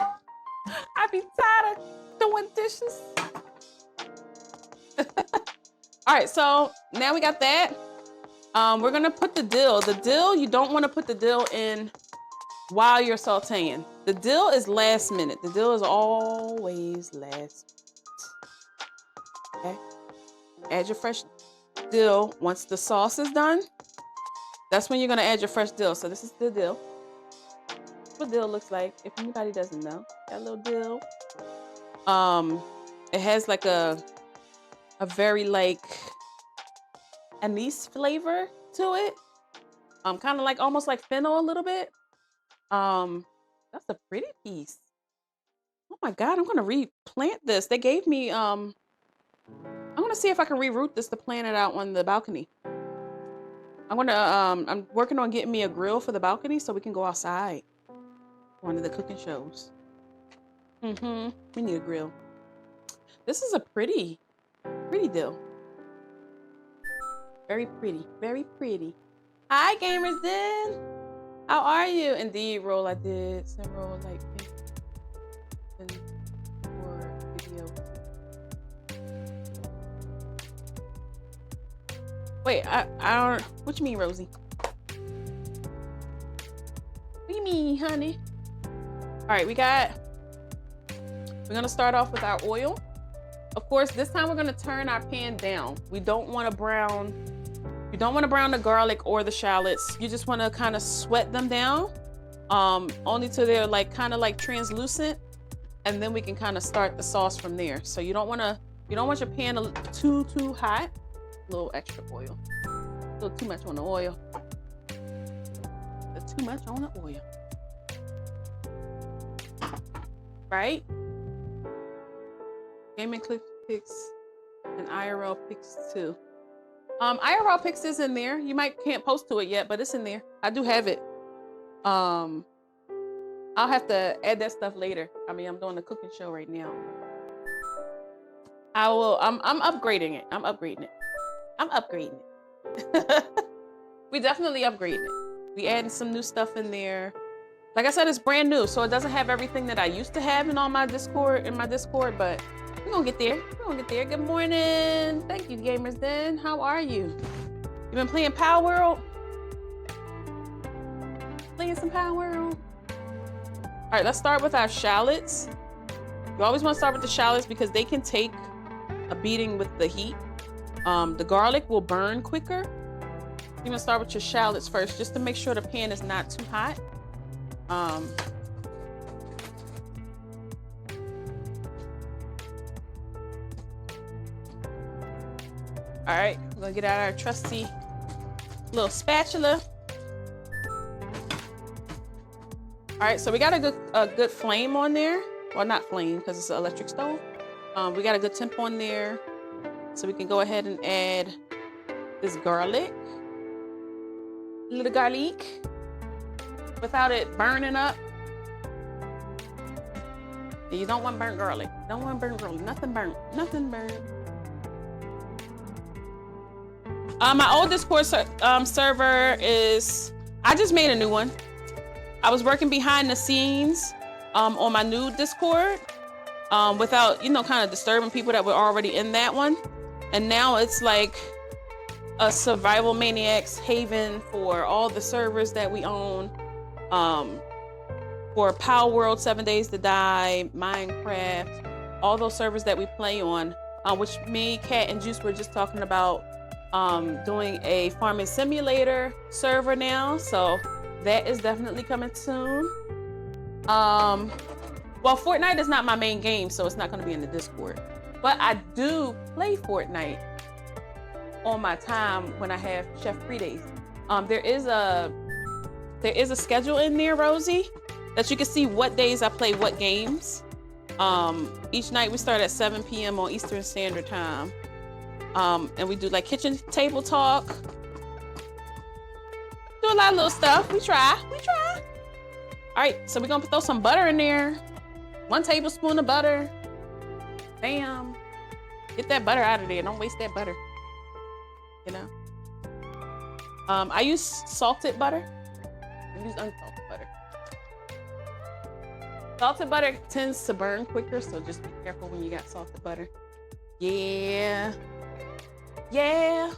I be tired of doing dishes. All right, so now we got that. We're gonna put the dill. The dill, you don't want to put the dill in while you're sauteing. The dill is last minute. The dill is always last minute. Okay? Add your fresh dill once the sauce is done. That's when you're gonna add your fresh dill. So this is the dill. That's what dill looks like. If anybody doesn't know, that little dill. It has like a very like anise flavor to it. Kind of like almost like fennel a little bit. That's a pretty piece. Oh my God, I'm gonna replant this. They gave me, I'm gonna see if I can reroute this to plant it out on the balcony. I'm working on getting me a grill for the balcony so we can go outside. One of the cooking shows. We need a grill. This is a pretty dill. Very pretty, very pretty. Hi, Gamers Den. How are you? Indeed, roll. I did several like for video. Wait, I don't. What you mean, Rosie? What do you mean, honey? All right, we're gonna start off with our oil. Of course, this time we're gonna turn our pan down. We don't want to brown. You don't want to brown the garlic or the shallots. You just want to kind of sweat them down, only till they're like kind of like translucent, and then we can kind of start the sauce from there. So you don't want your pan too hot. A little extra oil. A little too much on the oil. Too much on the oil. Right? Gaming Clip Picks and IRL Picks too. IRL Picks is in there. You can't post to it yet, but it's in there. I do have it. I'll have to add that stuff later. I mean, I'm doing a cooking show right now. I'm upgrading it. I'm upgrading it. We definitely upgrading it. We adding some new stuff in there. Like I said, it's brand new, so it doesn't have everything that I used to have in my Discord, but we're gonna get there. Good morning. Thank you, Gamers Den. How are you? You been playing Power World? Playing some Power World? All right, let's start with our shallots. You always want to start with the shallots because they can take a beating with the heat. The garlic will burn quicker. You're gonna start with your shallots first, just to make sure the pan is not too hot. All right, we're gonna get out our trusty little spatula. All right, so we got a good flame on there. Well, not flame because it's an electric stove. We got a good temp on there, so we can go ahead and add this garlic. A little garlic without it burning up. You don't want burnt garlic. Don't want burnt garlic. Nothing burnt. Nothing burnt. My old Discord server is, I just made a new one. I was working behind the scenes on my new Discord without, you know, kind of disturbing people that were already in that one. And now it's like a survival maniacs haven for all the servers that we own. For Power World, 7 Days to Die, Minecraft, all those servers that we play on, which me, Kat, and Juice were just talking about doing a farming simulator server now. So that is definitely coming soon. Well, Fortnite is not my main game, so it's not going to be in the Discord. But I do play Fortnite on my time when I have chef free days. There is a schedule in there, Rosie, that you can see what days I play what games. Each night we start at 7 p.m. on Eastern Standard Time. And we do like kitchen table talk. Do a lot of little stuff. We try. All right, so we're gonna throw some butter in there. 1 tablespoon of butter. Bam. Get that butter out of there. Don't waste that butter. You know. I use salted butter. I use unsalted butter. Salted butter tends to burn quicker, so just be careful when you got salted butter. Yeah. Yeah.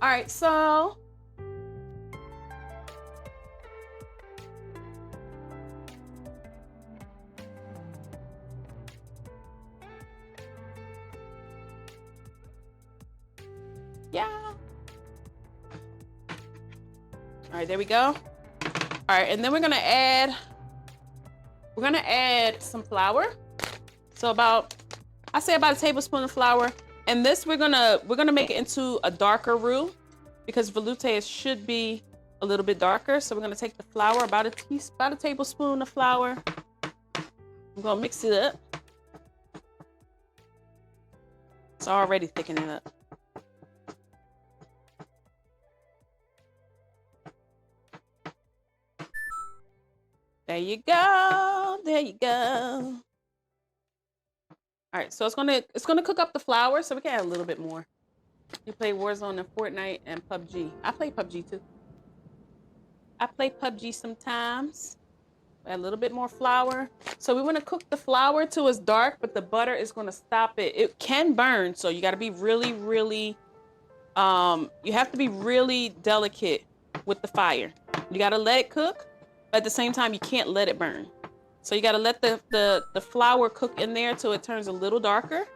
All right, so yeah. All right, there we go. All right, and then we're gonna add some flour. So I say about a tablespoon of flour. And this we're gonna make it into a darker roux because veloute should be a little bit darker. So we're gonna take the flour, about a tablespoon of flour. I'm gonna mix it up. It's already thickening up. There you go. There you go. All right, so it's gonna cook up the flour, so we can add a little bit more. You play Warzone and Fortnite and PUBG. I play PUBG too. I play PUBG sometimes. Add a little bit more flour. So we want to cook the flour till it's dark, but the butter is gonna stop it. It can burn, so you got to be really, really. You have to be really delicate with the fire. You got to let it cook, but at the same time, you can't let it burn. So you gotta let the flour cook in there till it turns a little darker.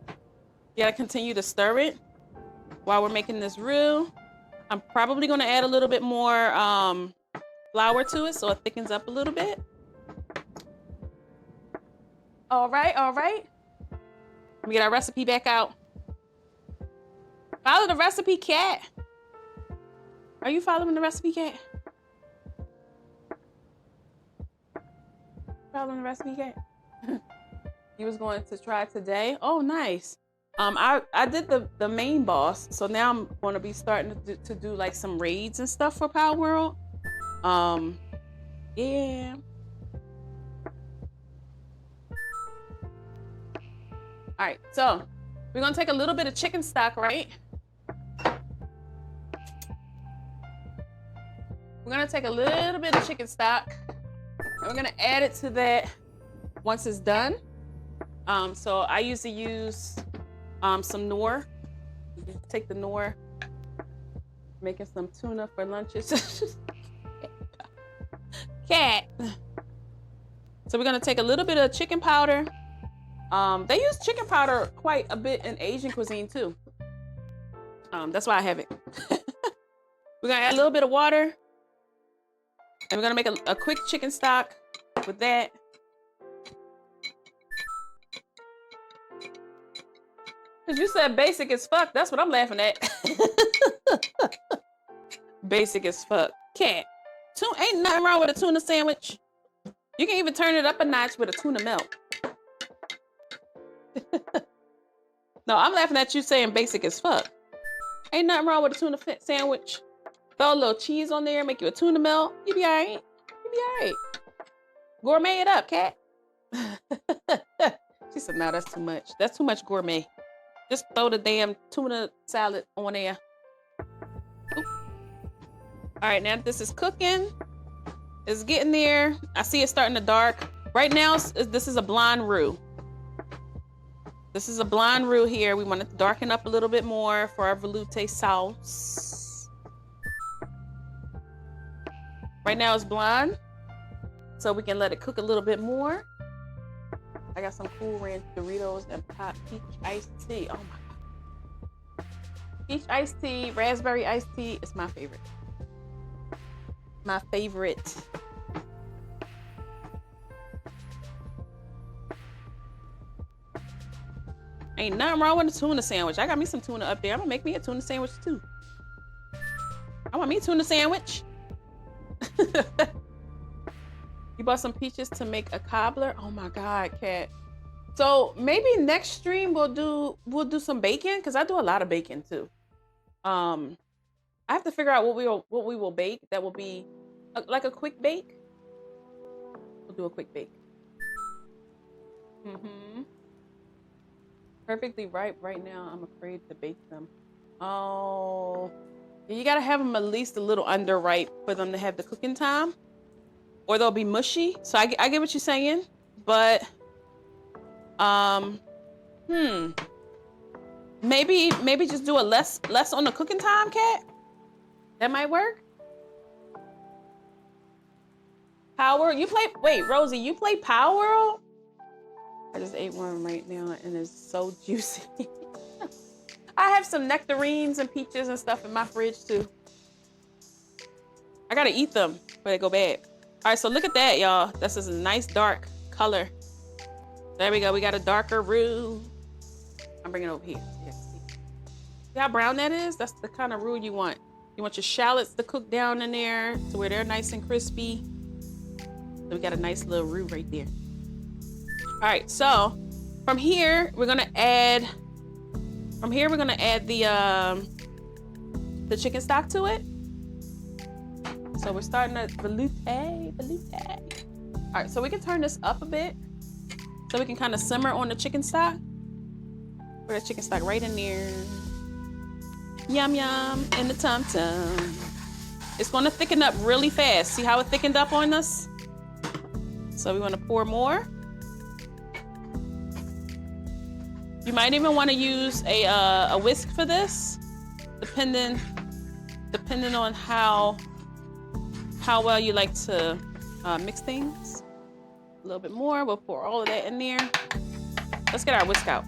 You gotta continue to stir it while we're making this roux. I'm probably gonna add a little bit more flour to it so it thickens up a little bit. All right. Let me get our recipe back out. Follow the recipe, Cat. Are you following the recipe, Cat? Following the recipe, Cat? You was going to try today? Oh, nice. I did the main boss, so now I'm going to be starting to do like some raids and stuff for Power World. Yeah. All right, so we're gonna take a little bit of chicken stock, right? We're gonna take a little bit of chicken stock and we're gonna add it to that once it's done. So I usually use some Knorr. Take the Knorr, making some tuna for lunches. Cat. So we're gonna take a little bit of chicken powder. They use chicken powder quite a bit in Asian cuisine too. That's why I have it. We're gonna add a little bit of water, and we're gonna make a quick chicken stock with that. Cause you said basic as fuck. That's what I'm laughing at. Basic as fuck. Cat. Ain't nothing wrong with a tuna sandwich. You can even turn it up a notch with a tuna melt. No, I'm laughing at you saying basic as fuck. Ain't nothing wrong with a tuna sandwich. Throw a little cheese on there, make you a tuna melt. You be all right. You be all right. Gourmet it up, cat. She said, no, that's too much. That's too much gourmet. Just throw the damn tuna salad on there. Oop. All right, now this is cooking. It's getting there. I see it starting to dark. Right now, this is a blonde roux. This is a blonde roux here. We want it to darken up a little bit more for our veloute sauce. Right now it's blonde, so we can let it cook a little bit more. I got some Cool Ranch Doritos and hot peach iced tea. Oh my God. Peach iced tea, raspberry iced tea. It's my favorite. My favorite. Ain't nothing wrong with a tuna sandwich. I got me some tuna up there. I'm gonna make me a tuna sandwich too. I want me a tuna sandwich. You bought some peaches to make a cobbler. Oh my God, cat. So maybe next stream we'll do some bacon, because I do a lot of bacon too. I have to figure out what we will bake. That will be like a quick bake. We'll do a quick bake. Perfectly ripe right now. I'm afraid to bake them. Oh, you gotta have them at least a little underripe for them to have the cooking time, or they'll be mushy. So I get what you're saying, but maybe just do a less on the cooking time, cat. That might work. Power, you play? Wait, Rosie, you play Power World? I just ate one right now and it's so juicy. I have some nectarines and peaches and stuff in my fridge too. I gotta eat them before they go bad. All right, so look at that, y'all. This is a nice dark color. There we go. We got a darker roux. I'm bringing it over here. Yes. See how brown that is? That's the kind of roux you want. You want your shallots to cook down in there to where they're nice and crispy. So we got a nice little roux right there. All right, so from here we're gonna add the chicken stock to it. So we're starting at veloute. All right, so we can turn this up a bit so we can kind of simmer on the chicken stock. Put the chicken stock right in there. Yum yum in the tum tum. It's gonna thicken up really fast. See how it thickened up on us? So we want to pour more. You might even want to use a whisk for this, depending on how well you like to mix things. A little bit more. We'll pour all of that in there. Let's get our whisk out,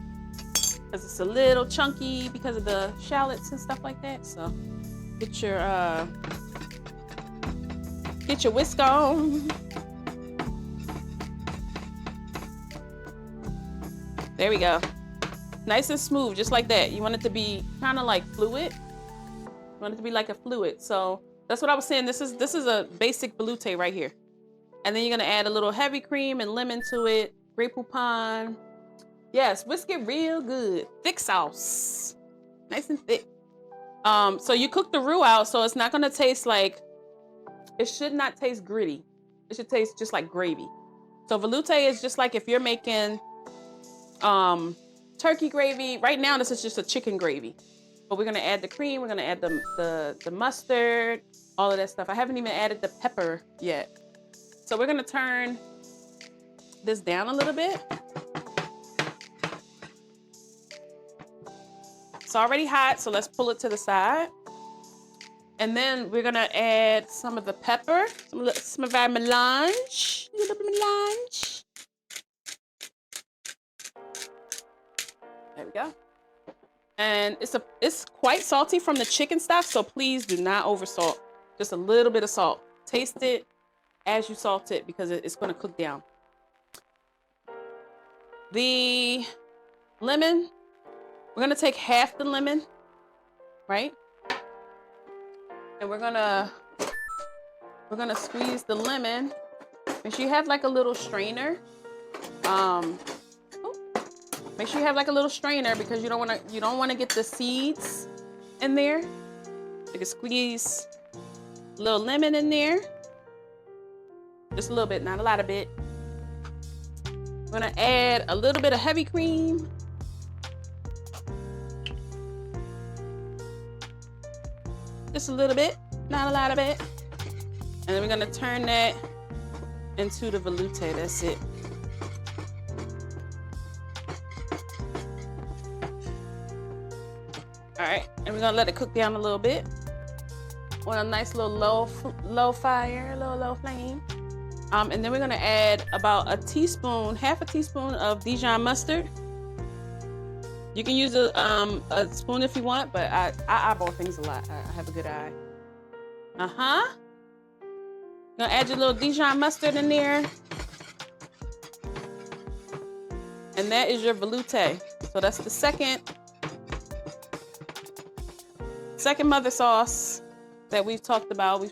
because it's a little chunky because of the shallots and stuff like that. So get your whisk on. There we go. Nice and smooth, just like that. You want it to be kind of like fluid. You want it to be like a fluid. So that's what I was saying. This is a basic veloute right here. And then you're gonna add a little heavy cream and lemon to it. Grey Poupon. Yes, whisk it real good. Thick sauce. Nice and thick. So you cook the roux out, so it's not gonna taste like, it should not taste gritty. It should taste just like gravy. So veloute is just like if you're making turkey gravy. Right now this is just a chicken gravy, but we're gonna add the cream, we're gonna add the mustard, all of that stuff. I haven't even added the pepper yet. So we're gonna turn this down a little bit. It's already hot, so let's pull it to the side. And then we're gonna add some of the pepper, some of our melange. A little bit of melange. There we go. And it's quite salty from the chicken stock, so please do not over salt. Just a little bit of salt. Taste it as you salt it because it's gonna cook down. The lemon, we're gonna take half the lemon, right? And we're gonna squeeze the lemon. Make sure you have like a little strainer. Make sure you have like a little strainer because you don't wanna get the seeds in there. You can squeeze a little lemon in there. Just a little bit, not a lot of it. I'm gonna add a little bit of heavy cream. Just a little bit, not a lot of it. And then we're gonna turn that into the veloute. That's it. All right, and we're gonna let it cook down a little bit on a nice little low fire, low flame. And then we're gonna add about half a teaspoon of Dijon mustard. You can use a spoon if you want, but I eyeball things a lot. I have a good eye. Gonna add your little Dijon mustard in there. And that is your veloute. So that's the second mother sauce that we've talked about. We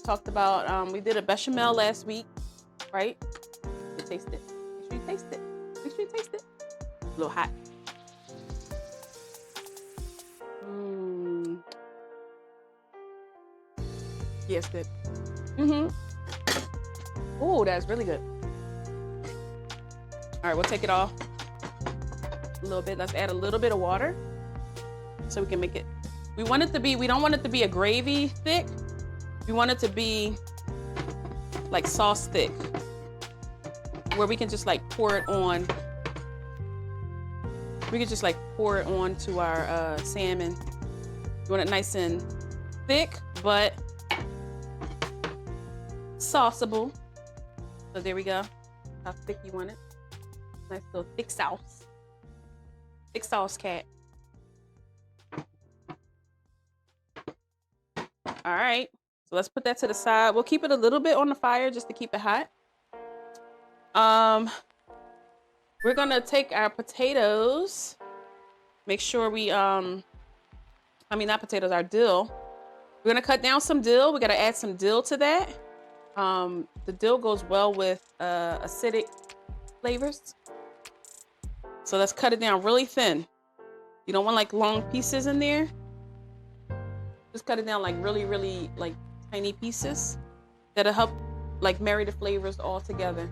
did a bechamel last week, right? You taste it. Make sure you taste it. Make sure you taste it. A little hot. Yes, good. Oh, that's really good. All right, we'll take it off a little bit. Let's add a little bit of water so we can make it. We don't want it to be a gravy thick. We want it to be like sauce thick, where we can just like pour it on. We can just like pour it on to our salmon. You want it nice and thick, but sauceable. So there we go. How thick you want it. Nice little thick sauce. Thick sauce cat. All right, so let's put that to the side. We'll keep it a little bit on the fire just to keep it hot. We're gonna take our potatoes. Make sure we, not potatoes, our dill. We're gonna cut down some dill. We gotta add some dill to that. The dill goes well with acidic flavors. So let's cut it down really thin. You don't want like long pieces in there. Just cut it down like really like tiny pieces. That'll help like marry the flavors all together.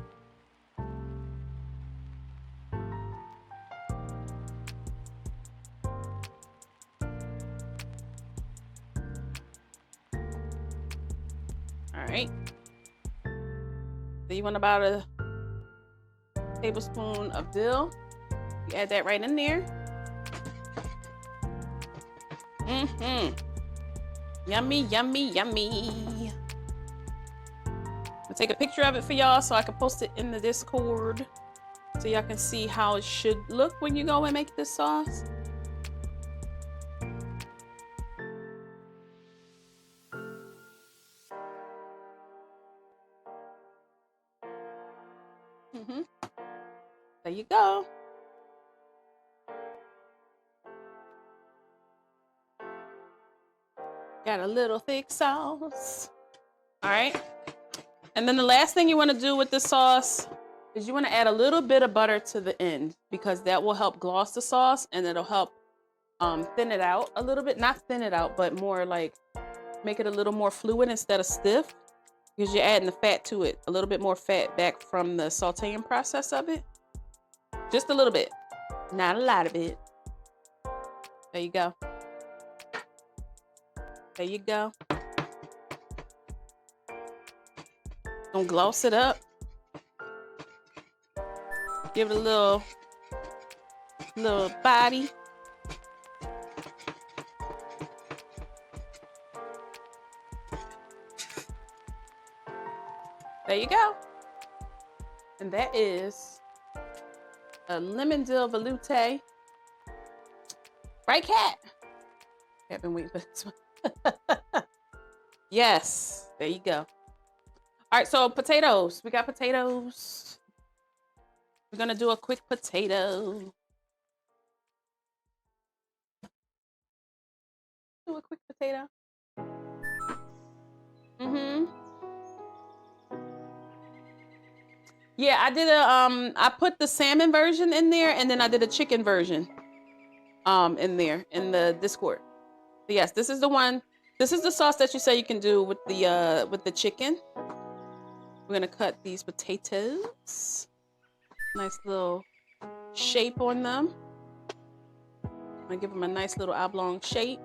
All right. So you want about a tablespoon of dill. You add that right in there. Yummy, yummy, yummy. I'll take a picture of it for y'all so I can post it in the Discord so y'all can see how it should look when you go and make this sauce. There you go. Got a little thick sauce. All right. And then the last thing you want to do with this sauce is you want to add a little bit of butter to the end because that will help gloss the sauce and it'll help thin it out a little bit. Not thin it out, but more like make it a little more fluid instead of stiff because you're adding the fat to it. A little bit more fat back from the sauteing process of it. Just a little bit, not a lot of it. There you go. There you go. Don't gloss it up. Give it a little body. There you go. And that is a lemon dill veloute. Right, Cat? I've been waiting for this one. Yes, there you go. All right, so potatoes. We got potatoes. We're gonna do a quick potato. Do a quick potato. Yeah, I did a I put the salmon version in there, and then I did a chicken version in there in the Discord. So yes, this is the one. This is the sauce that you say you can do with the chicken. We're gonna cut these potatoes. Nice little shape on them. I'm gonna give them a nice little oblong shape.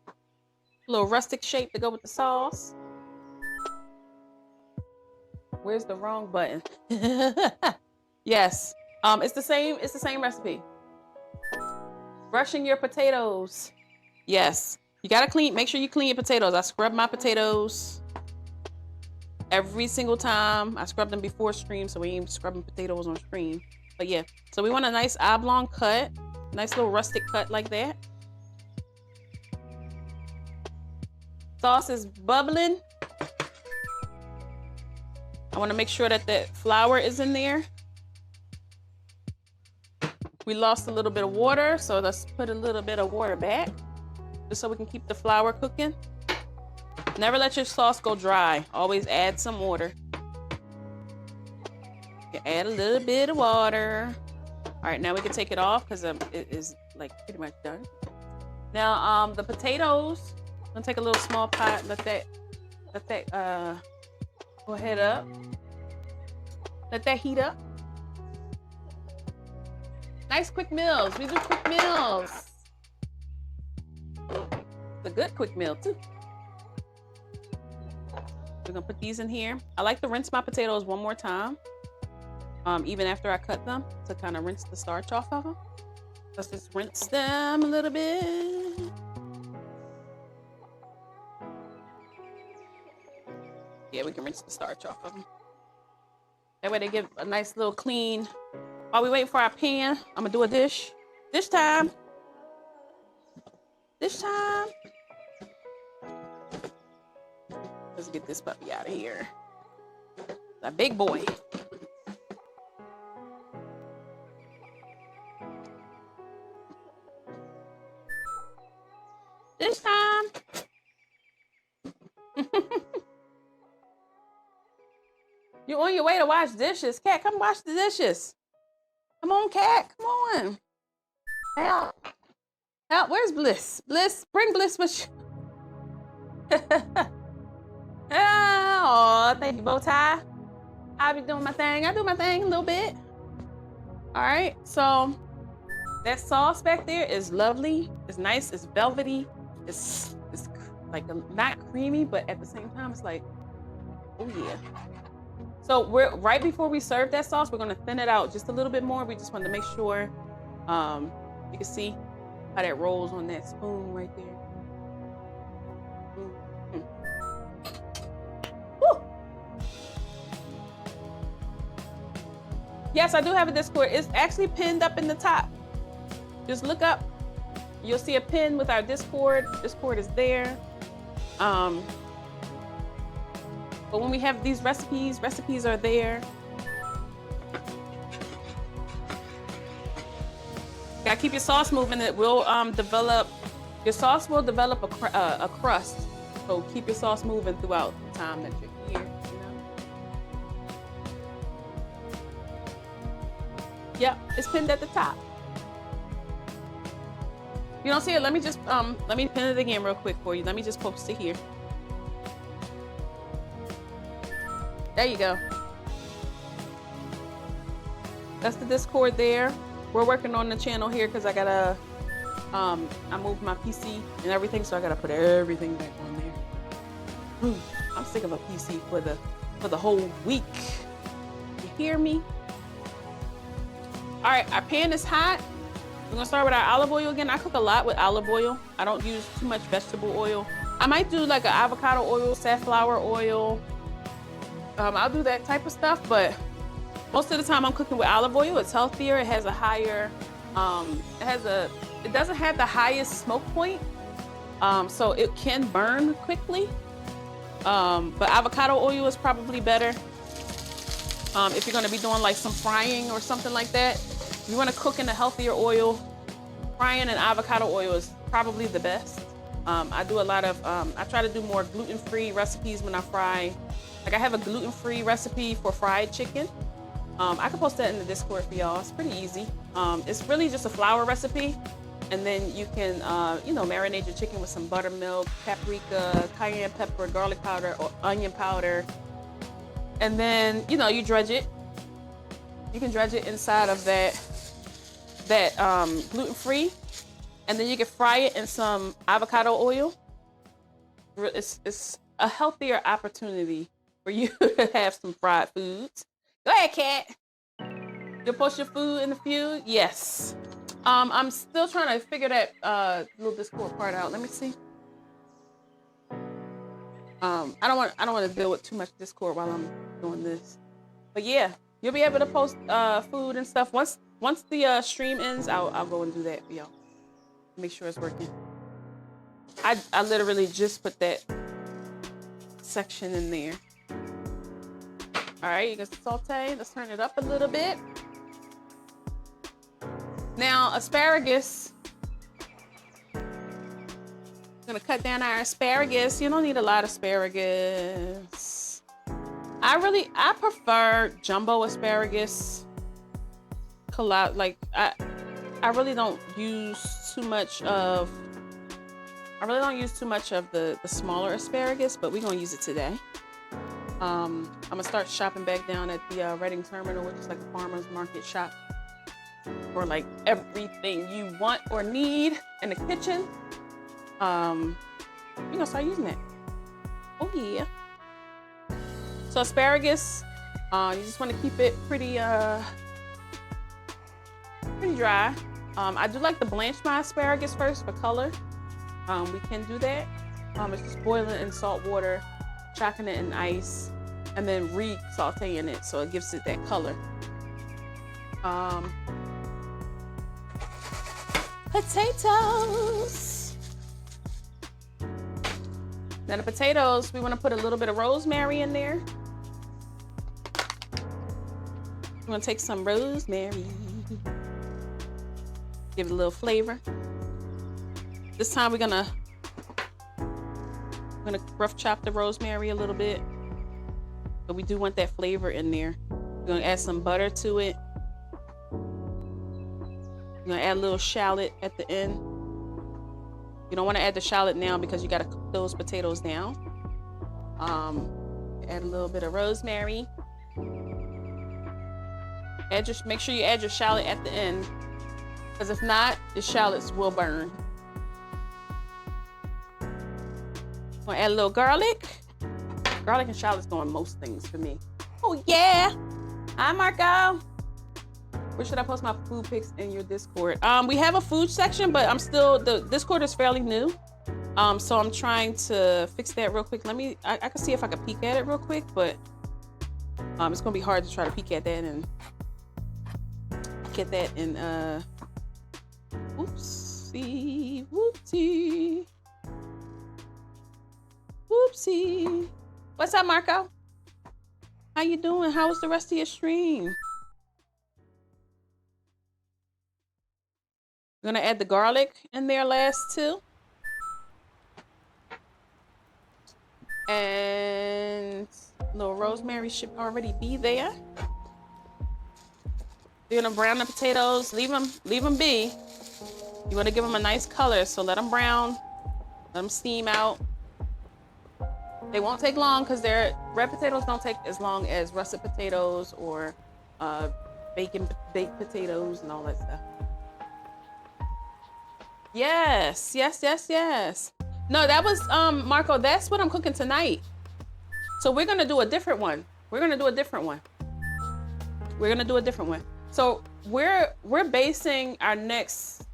A little rustic shape to go with the sauce. Where's the wrong button? Yes. It's the same recipe. Brushing your potatoes. Yes. You gotta make sure you clean your potatoes. I scrub my potatoes every single time. I scrub them before stream, so we ain't scrubbing potatoes on stream. But yeah, so we want a nice oblong cut, nice little rustic cut like that. Sauce is bubbling. I want to make sure that the flour is in there. We lost a little bit of water, so let's put a little bit of water back, just so we can keep the flour cooking. Never let your sauce go dry. Always add some water. You add a little bit of water. All right, now we can take it off because it is like pretty much done. Now, the potatoes. I'm gonna take a little small pot. Let that go ahead up. Let that heat up. Nice quick meals. We do quick meals. It's a good quick meal too. We're gonna put these in here. I like to rinse my potatoes one more time, even after I cut them, to kind of rinse the starch off of them. Let's just rinse them a little bit. Yeah, we can rinse the starch off of them. That way they give a nice little clean. While we wait for our pan, I'm gonna do a dish. Dish time. Dish time. Let's get this puppy out of here. A big boy. Dish time. You're on your way to wash dishes. Cat, come wash the dishes. Come on, Cat. Come on. Help. Help. Where's Bliss? Bliss, bring Bliss with you. Oh, thank you, Bowtie. I'll be doing my thing. I do my thing a little bit. All right, so that sauce back there is lovely. It's nice. It's velvety. It's like not creamy, but at the same time, it's like, oh yeah. So we're right before we serve that sauce, we're gonna thin it out just a little bit more. We just want to make sure you can see how that rolls on that spoon right there. Woo. Yes, I do have a Discord. It's actually pinned up in the top. Just look up. You'll see a pin with our Discord. Discord is there. But when we have these recipes are there. Gotta keep your sauce moving. It will develop. Your sauce will develop a crust. So keep your sauce moving throughout the time that you're here. You know? Yep, it's pinned at the top. You don't see it? Let me just let me pin it again real quick for you. Let me just post it here. There you go. That's the Discord there. We're working on the channel here because I gotta I moved my PC and everything, so I gotta put everything back on there. I'm sick of a PC for the whole week. You hear me? All right, our pan is hot. We're gonna start with our olive oil again. I cook a lot with olive oil. I don't use too much vegetable oil. I might do like an avocado oil, safflower oil. I'll do that type of stuff, but most of the time I'm cooking with olive oil. It's healthier. It has a higher, it doesn't have the highest smoke point, so it can burn quickly. But avocado oil is probably better. If you're gonna be doing like some frying or something like that, you wanna cook in a healthier oil. Frying in avocado oil is probably the best. I do a lot of, I try to do more gluten-free recipes when I fry. Like I have a gluten-free recipe for fried chicken. I can post that in the Discord for y'all. It's pretty easy. It's really just a flour recipe. And then you can, you know, marinate your chicken with some buttermilk, paprika, cayenne pepper, garlic powder, or onion powder. And then, you know, you dredge it. You can dredge it inside of that gluten-free. And then you can fry it in some avocado oil. It's a healthier opportunity for you to have some fried foods. Go ahead, Kat. You'll post your food in a few? Yes. I'm still trying to figure that little Discord part out. Let me see. I don't want to deal with too much Discord while I'm doing this. But yeah, you'll be able to post food and stuff. Once the stream ends, I'll go and do that for y'all. Make sure it's working. I literally just put that section in there. All right, you can saute. Let's turn it up a little bit. Now, asparagus. Gonna cut down our asparagus. You don't need a lot of asparagus. I prefer jumbo asparagus. Like I really don't use too much of the smaller asparagus, but we're gonna use it today. I'm gonna start shopping back down at the Reading Terminal, which is like a farmer's market shop for like everything you want or need in the kitchen. We're gonna start using that. Oh yeah. So asparagus, you just want to keep it pretty dry. I do like to blanch my asparagus first for color. We can do that. It's just boiling it in salt water, chopping it in ice, and then re-sauteing it so it gives it that color. Potatoes. Now the potatoes, we want to put a little bit of rosemary in there. We want to take some rosemary. Give it a little flavor. This time we're gonna rough chop the rosemary a little bit, but we do want that flavor in there. We're gonna add some butter to it. We're gonna add a little shallot at the end. You don't want to add the shallot now because you got to cook those potatoes down. Add a little bit of rosemary. Make sure you add your shallot at the end, because if not, the shallots will burn. Gonna add a little garlic. Garlic and shallots go on most things for me. Oh yeah. Hi Marco. Where should I post my food pics in your Discord? We have a food section, but the Discord is fairly new. So I'm trying to fix that real quick. I can see if I can peek at it real quick, but it's gonna be hard to try to peek at that and get that in oopsie, whoopsie. Whoopsie. What's up, Marco? How you doing? How was the rest of your stream? I'm gonna add the garlic in there last too. And a little rosemary should already be there. You're gonna brown the potatoes. Leave them be. You wanna give them a nice color, so let them brown. Let them steam out. They won't take long because red potatoes don't take as long as russet potatoes or baked potatoes and all that stuff. Yes. No, that was Marco. That's what I'm cooking tonight. So we're gonna do a different one. So we're basing our next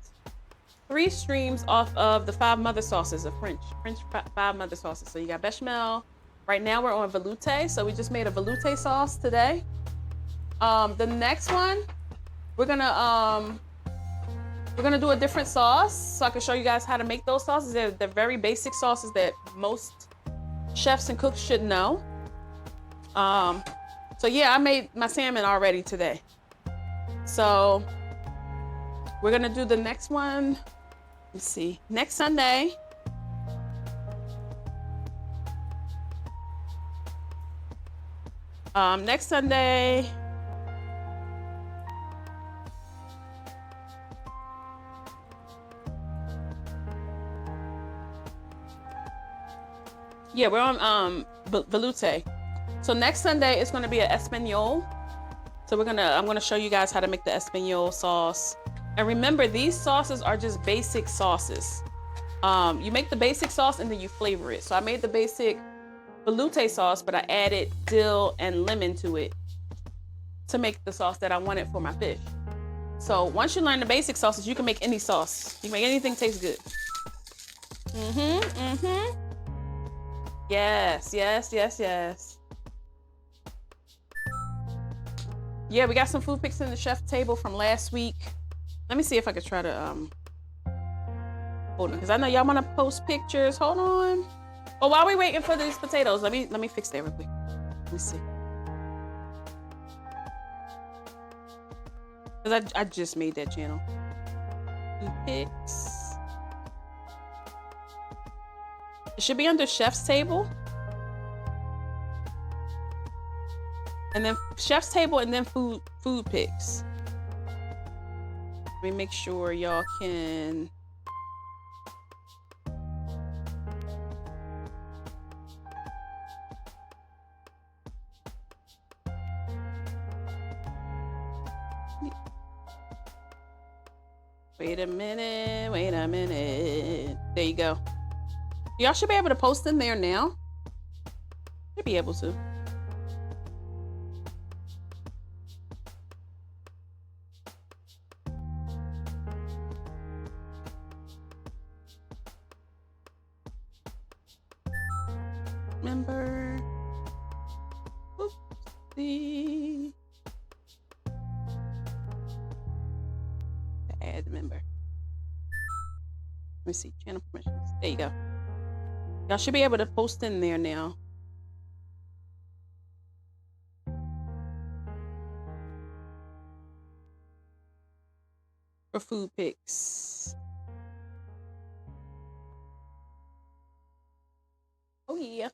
3 streams off of the 5 mother sauces of French 5 mother sauces. So you got bechamel. Right now we're on veloute, so we just made a veloute sauce today. The next one, we're gonna do a different sauce, so I can show you guys how to make those sauces. They're very basic sauces that most chefs and cooks should know. So yeah, I made my salmon already today. So we're gonna do the next one. Let's see, next Sunday. Next Sunday. Yeah, we're on veloute. So next Sunday is going to be an Espanol. So I'm gonna show you guys how to make the Espanol sauce. And remember, these sauces are just basic sauces. You make the basic sauce and then you flavor it. So I made the basic veloute sauce, but I added dill and lemon to it to make the sauce that I wanted for my fish. So once you learn the basic sauces, you can make any sauce. You can make anything taste good. Yes. Yeah, we got some food pics in the chef table from last week. Let me see if I could try to hold on, because I know y'all want to post pictures. Hold on. Oh, while we waiting for these potatoes, let me fix that real quick. Let me see. Because I just made that channel. Food pics. It should be under chef's table. And then chef's table and then food pics. Let me make sure y'all can. Wait a minute. There you go. Y'all should be able to post in there now. Should be able to. Member. Oopsie. Add member. Let me see. Channel permissions. There you go. Y'all should be able to post in there now. For food pics. Oh yeah.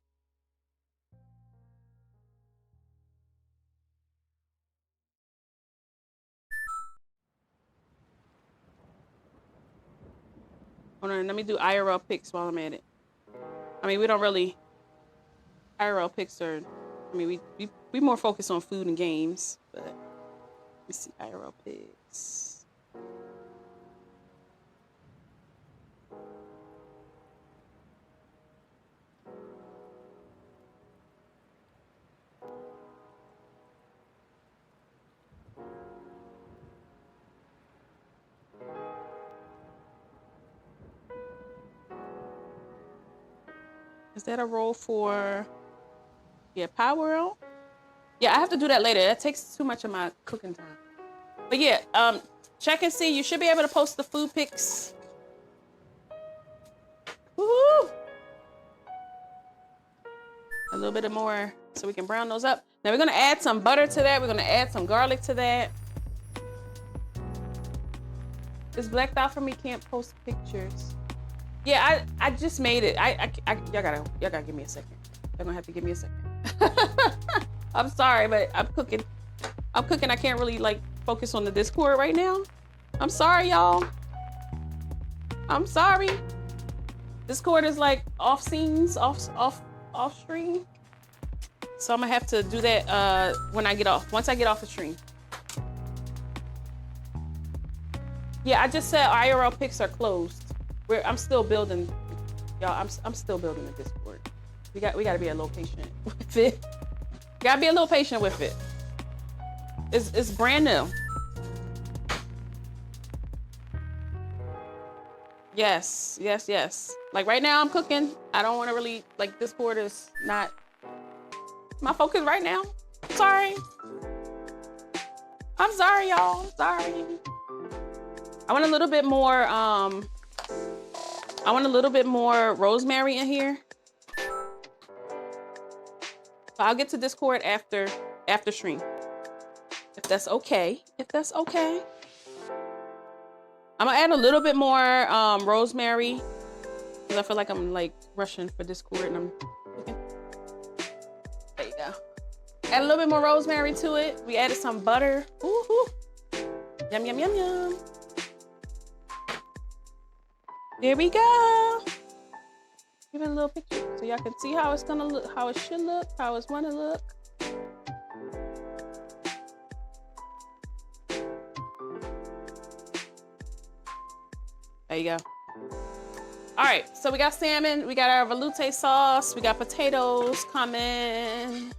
Hold on, let me do IRL pics while I'm at it. I mean, we don't really IRL pics are. I mean, we more focus on food and games, but let me see IRL pics. Is that a role for, yeah, Power Roll? Yeah, I have to do that later. That takes too much of my cooking time. But yeah, check and see. You should be able to post the food pics. Woohoo! A little bit more so we can brown those up. Now we're gonna add some butter to that. We're gonna add some garlic to that. It's blacked out for me, can't post pictures. Yeah, I just made it. Y'all gotta give me a second. You're gonna have to give me a second. I'm sorry, but I'm cooking. I can't really like focus on the Discord right now. I'm sorry, y'all. I'm sorry. Discord is like off scenes, off stream. So I'm gonna have to do that when I get off. Once I get off the stream. Yeah, I just said IRL pics are closed. I'm still building, y'all. I'm still building the Discord. We got to be a little patient with it. Gotta be a little patient with it. It's brand new. Yes, yes, yes. Like right now I'm cooking. I don't want to really, like this board is not my focus right now. Sorry. I'm sorry, y'all. Sorry. I want a little bit more, rosemary in here. So I'll get to Discord after stream. If that's okay. If that's okay. I'm gonna add a little bit more rosemary because I feel like I'm like rushing for Discord and I'm cooking. There you go. Add a little bit more rosemary to it. We added some butter. Ooh. Yum, yum, yum, yum. There we go. Give it a little picture so y'all can see how it's gonna look, how it should look, how it's gonna look. There you go. All right, so we got salmon, we got our veloute sauce, we got potatoes coming.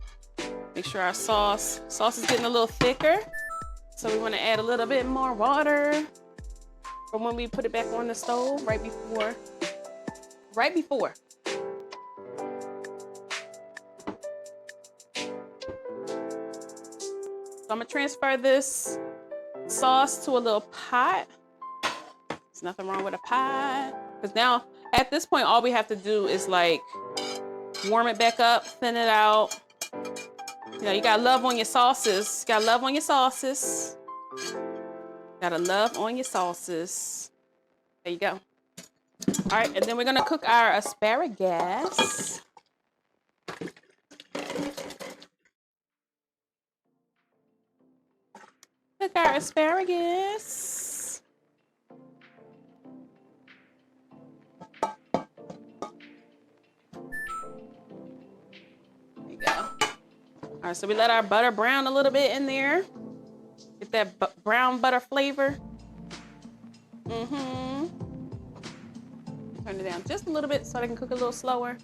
Make sure our sauce is getting a little thicker. So we want to add a little bit more water from when we put it back on the stove right before. So I'm gonna transfer this sauce to a little pot. There's nothing wrong with a pot. Because now, at this point, all we have to do is like warm it back up, thin it out. You know, you gotta love on your sauces. Gotta love on your sauces. Gotta love on your sauces. There you go. All right, and then we're gonna cook our asparagus. Cook our asparagus. There you go. All right, so we let our butter brown a little bit in there. Get that brown butter flavor. Mm-hmm. Turn it down just a little bit so I can cook a little slower.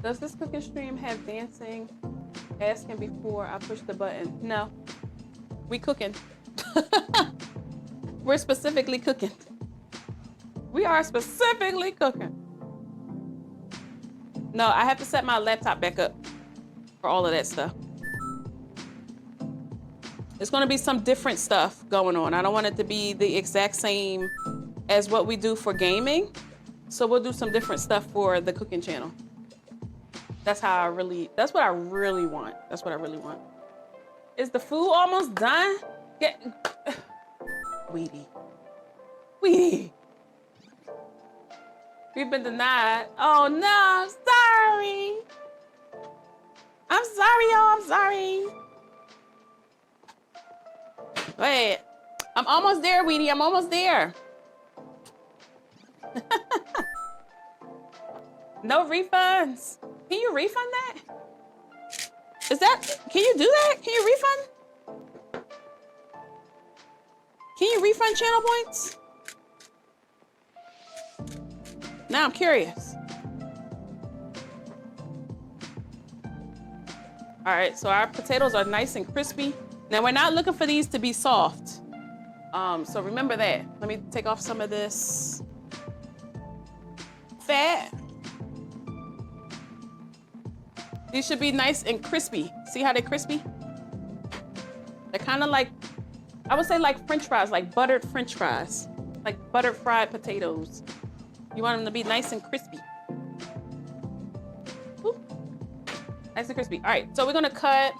Does this cooking stream have dancing? Asking before I push the button. No, we cooking. We're specifically cooking. We are specifically cooking. No, I have to set my laptop back up for all of that stuff. There's gonna be some different stuff going on. I don't want it to be the exact same as what we do for gaming. So we'll do some different stuff for the cooking channel. That's what I really want. That's what I really want. Is the food almost done? Weedy. We've been denied. Oh no, I'm sorry. I'm sorry, y'all, I'm sorry. Wait, I'm almost there, Weedy, I'm almost there. No refunds. Can you refund that? Can you do that? Can you refund? Can you refund channel points? Now I'm curious. All right, so our potatoes are nice and crispy. Now we're not looking for these to be soft. So remember that. Let me take off some of this fat. These should be nice and crispy. See how they're crispy? They're kind of like, I would say like French fries, like buttered French fries, like buttered fried potatoes. You want them to be nice and crispy. Ooh. Nice and crispy. All right, so we're gonna cut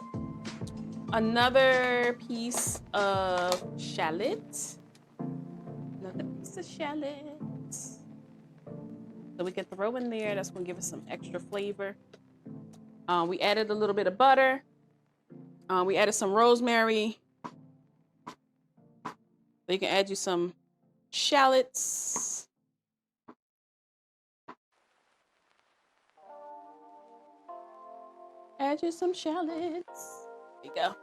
another piece of shallot. Another piece of shallot. So we can throw in there. That's gonna give us some extra flavor. We added a little bit of butter. We added some rosemary. So you can add you some shallots. Add you some shallots. There you go.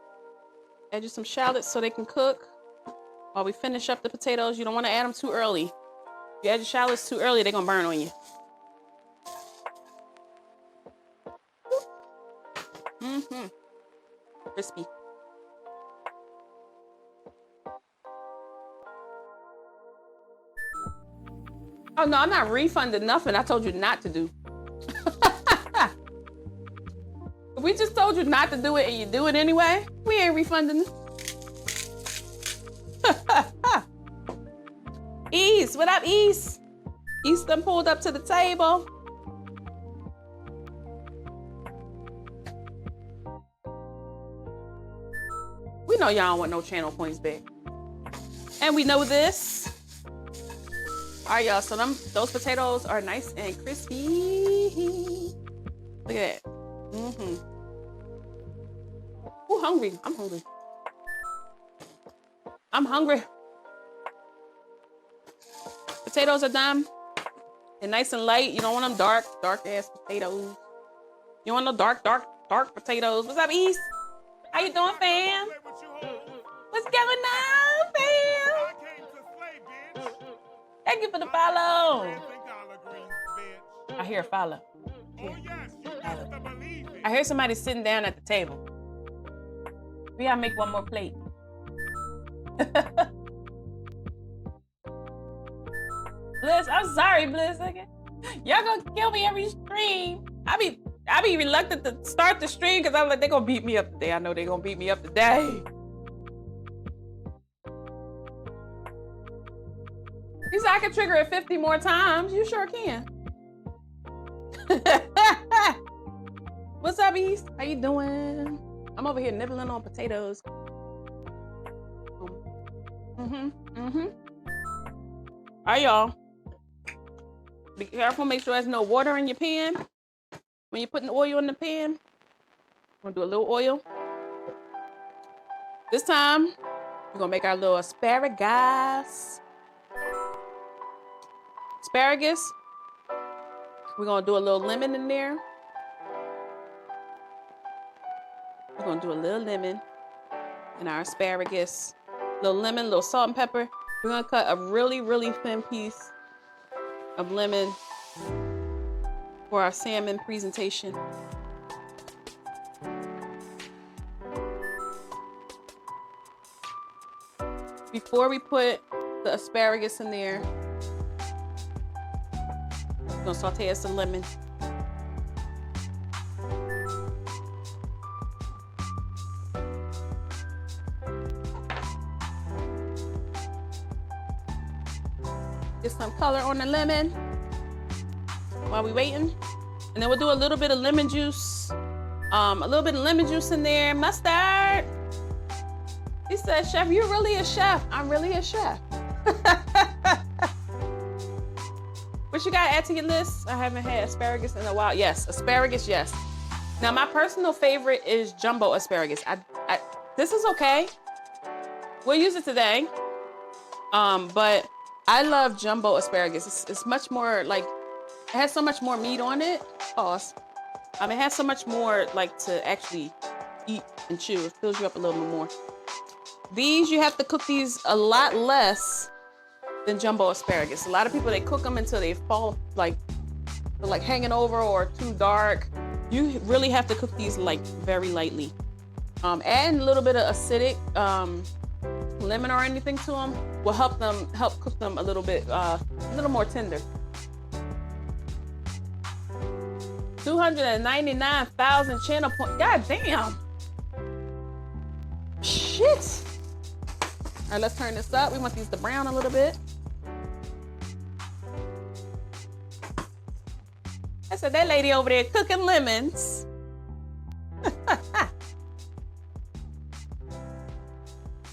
Add you some shallots so they can cook while we finish up the potatoes. You don't want to add them too early. If you add your shallots too early, they're gonna burn on you. Mm-hmm. Crispy. Oh no, I'm not refunding nothing I told you not to do. If we just told you not to do it and you do it anyway, we ain't refunding. East, what up, East? East done pulled up to the table. We know y'all don't want no channel points back. And we know this. All right, y'all, so those potatoes are nice and crispy. Look at that. Mm-hmm. Ooh, hungry. I'm hungry. I'm hungry. Potatoes are done. They're nice and light. You don't want them dark ass potatoes. You want no dark potatoes. What's up, East? How you doing, fam? What's going on, fam? Thank you for the follow. I hear a follow. I hear somebody sitting down at the table. We gotta make one more plate. Bliss, I'm sorry, Bliss. Okay. Y'all gonna kill me every stream. I be reluctant to start the stream because I'm like, they're gonna beat me up today. I know they're gonna beat me up today. He said I can trigger it 50 more times. You sure can. What's up, East? How you doing? I'm over here nibbling on potatoes. All right, y'all. Be careful, make sure there's no water in your pan. When you're putting the oil in the pan, I'm gonna do a little oil. This time, we're gonna make our little asparagus. Asparagus. We're gonna do a little lemon in there. We're gonna do a little lemon in our asparagus. Little lemon, little salt and pepper. We're gonna cut a really, really thin piece of lemon for our salmon presentation. Before we put the asparagus in there, we're gonna saute us some lemon. Get some color on the lemon while we waiting. And then we'll do a little bit of lemon juice. A little bit of lemon juice in there. Mustard. He said, Chef, you're really a chef. I'm really a chef. What you got to add to your list? I haven't had asparagus in a while. Yes, asparagus, yes. Now, my personal favorite is jumbo asparagus. This is okay. We'll use it today. But I love jumbo asparagus. It's much more like, it has so much more meat on it. Pause. It has so much more like to actually eat and chew. It fills you up a little bit more. These, you have to cook these a lot less than jumbo asparagus. A lot of people, they cook them until they fall, like, they're like hanging over or too dark. You really have to cook these like very lightly. Adding a little bit of acidic lemon or anything to them will help cook them a little bit, a little more tender. 299,000 channel points. God damn. Shit. All right, let's turn this up. We want these to brown a little bit. I said that lady over there cooking lemons.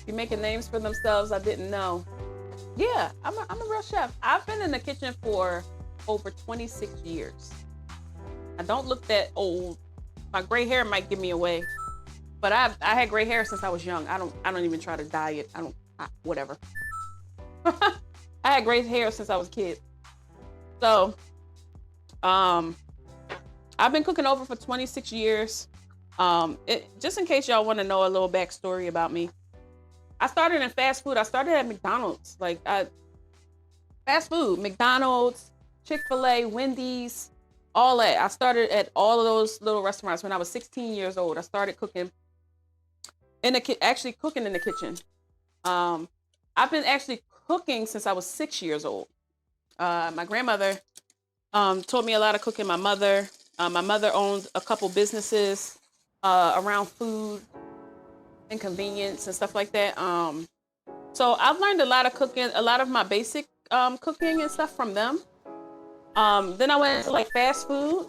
You're making names for themselves I didn't know. Yeah, I'm a real chef. I've been in the kitchen for over 26 years. I don't look that old. My gray hair might give me away, but I had gray hair since I was young. I don't even try to dye it. Whatever. I had gray hair since I was a kid. So, I've been cooking over for 26 years. Just in case y'all want to know a little backstory about me. I started in fast food. I started at McDonald's. Fast food, McDonald's, Chick-fil-A, Wendy's, all that. I started at all of those little restaurants when I was 16 years old. I started cooking actually cooking in the kitchen. I've been actually cooking since I was 6 years old. My grandmother taught me a lot of cooking. My mother owned a couple businesses around food and convenience and stuff like that. So I've learned a lot of cooking, a lot of my basic cooking and stuff from them. Then I went into like fast food.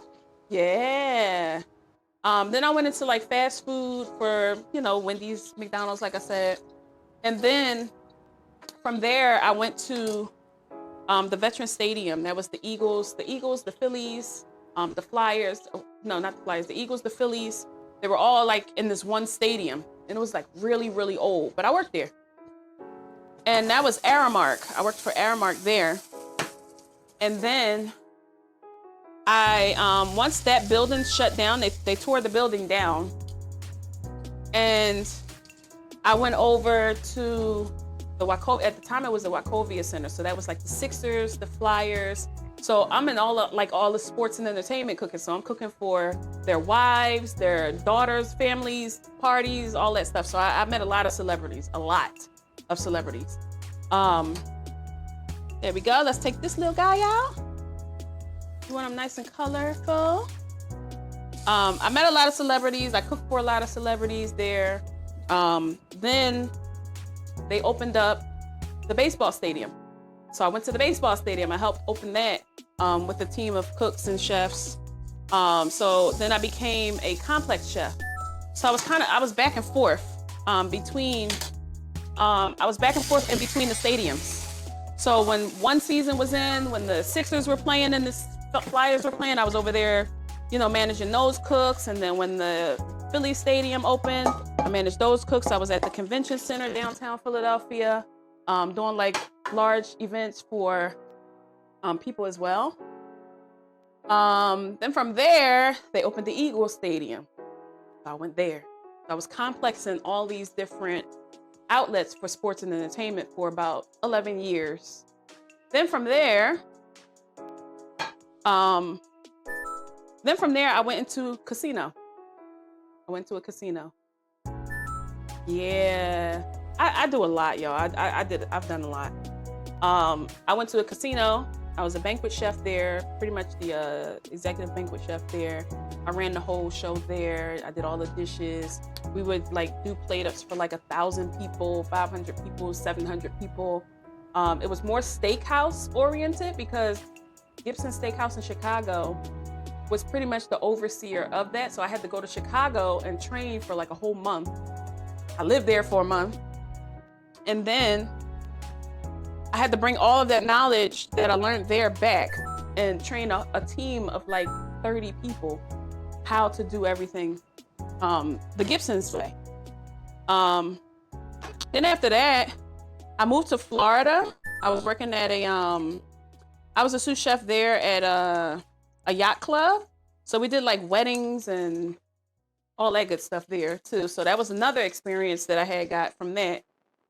Yeah. Then I went into like fast food for, you know, Wendy's, McDonald's, like I said. And then from there, I went to the Veteran Stadium. That was the Eagles, the Phillies, the Flyers. No, not the Flyers, the Eagles, the Phillies. They were all like in this one stadium. And it was like really, really old. But I worked there. And that was Aramark. I worked for Aramark there. And then once that building shut down, they tore the building down. And I went over to the Wachovia. At the time, it was the Wachovia Center. So that was like the Sixers, the Flyers. So I'm in all the sports and entertainment cooking. So I'm cooking for their wives, their daughters, families, parties, all that stuff. So I met a lot of celebrities, a lot of celebrities. There we go. Let's take this little guy out. You want him nice and colorful. I met a lot of celebrities. I cooked for a lot of celebrities there. Then they opened up the baseball stadium. So I went to the baseball stadium. I helped open that with a team of cooks and chefs. So then I became a complex chef. So I was back and forth between the stadiums. So when one season was in, when the Sixers were playing and the Flyers were playing, I was over there, you know, managing those cooks. And then when the Philly Stadium opened, I managed those cooks. I was at the convention center downtown Philadelphia, doing like large events for people as well. Then from there, they opened the Eagles Stadium. So I went there. I was complexing all these different outlets for sports and entertainment for about 11 years. Then from there, I went into casino. I went to a casino. Yeah, I do a lot, y'all. I've done a lot. I went to a casino. I was a banquet chef there, pretty much the executive banquet chef there. I ran the whole show there. I did all the dishes. We would like do plate-ups for like 1,000 people, 500 people, 700 people. It was more steakhouse oriented because Gibson Steakhouse in Chicago was pretty much the overseer of that. So I had to go to Chicago and train for like a whole month. I lived there for a month. And then I had to bring all of that knowledge that I learned there back and train a team of like 30 people how to do everything the Gibson's way. Then after that, I moved to Florida. I was working at I was a sous chef there at a yacht club. So we did like weddings and all that good stuff there too. So that was another experience that I had got from that.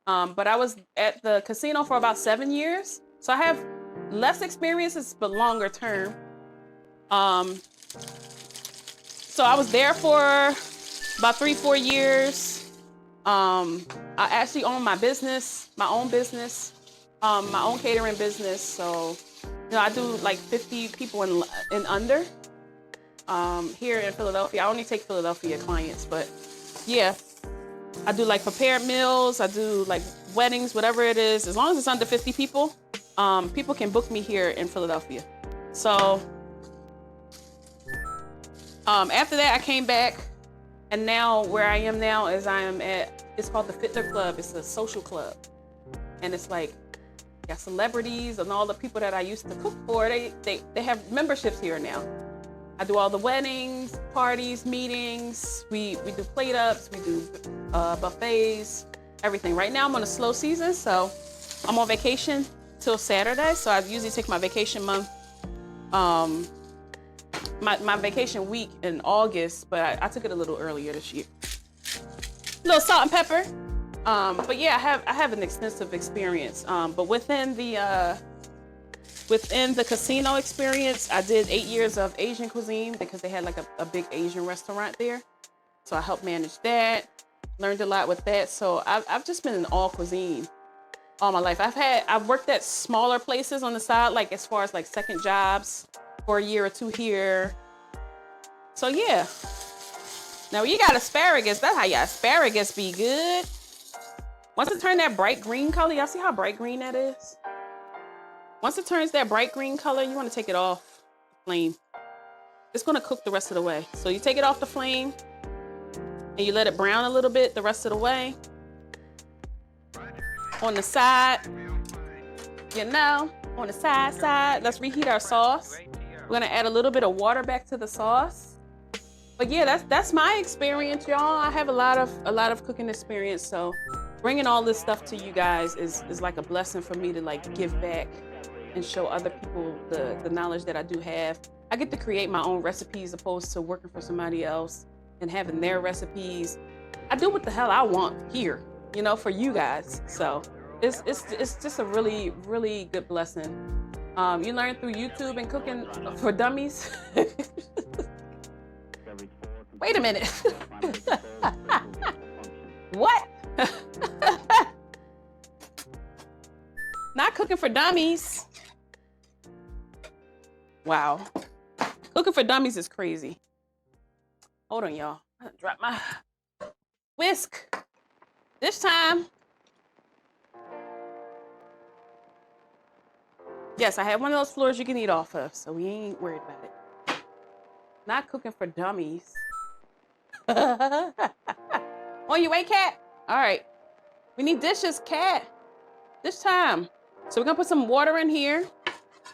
But I was at the casino for about 7 years. So I have less experiences, but longer term. So I was there for about 3-4 years. I actually own my business, my own catering business. So, you know, I do like 50 people and under here in Philadelphia. I only take Philadelphia clients, but yeah. I do like prepared meals. I do like weddings, whatever it is. As long as it's under 50 people, people can book me here in Philadelphia. So after that, I came back. And now where I am now is it's called the Fittler Club. It's a social club. And it's like, got celebrities and all the people that I used to cook for. They have memberships here now. I do all the weddings, parties, meetings. We do plate ups, we do buffets, everything. Right now I'm on a slow season, so I'm on vacation till Saturday. So I usually take my vacation month, my vacation week in August, but I took it a little earlier this year. A little salt and pepper. But yeah, I have an extensive experience. But within the casino experience, I did 8 years of Asian cuisine because they had like a big Asian restaurant there. So I helped manage that, learned a lot with that. So I've just been in all cuisine all my life. I've worked at smaller places on the side, like as far as like second jobs for a year or two here. So yeah. Now you got asparagus. That's how your asparagus be good. Once it turns that bright green color, y'all see how bright green that is? Once it turns that bright green color, you want to take it off the flame. It's gonna cook the rest of the way. So you take it off the flame and you let it brown a little bit the rest of the way. On the side, you know, on the side, let's reheat our sauce. We're gonna add a little bit of water back to the sauce. But yeah, that's my experience, y'all. I have a lot of cooking experience, so bringing all this stuff to you guys is like a blessing for me to like give back and show other people the knowledge that I do have. I get to create my own recipes opposed to working for somebody else and having their recipes. I do what the hell I want here, you know, for you guys. So it's just a really, really good blessing. You learn through YouTube and cooking for dummies. Wait a minute. What? Not cooking for dummies. Wow. Cooking for dummies is crazy. Hold on, y'all. I dropped my whisk. This time. Yes, I have one of those floors you can eat off of, so we ain't worried about it. Not cooking for dummies. On your way, cat? All right. We need dishes, cat. This time. So we're gonna put some water in here.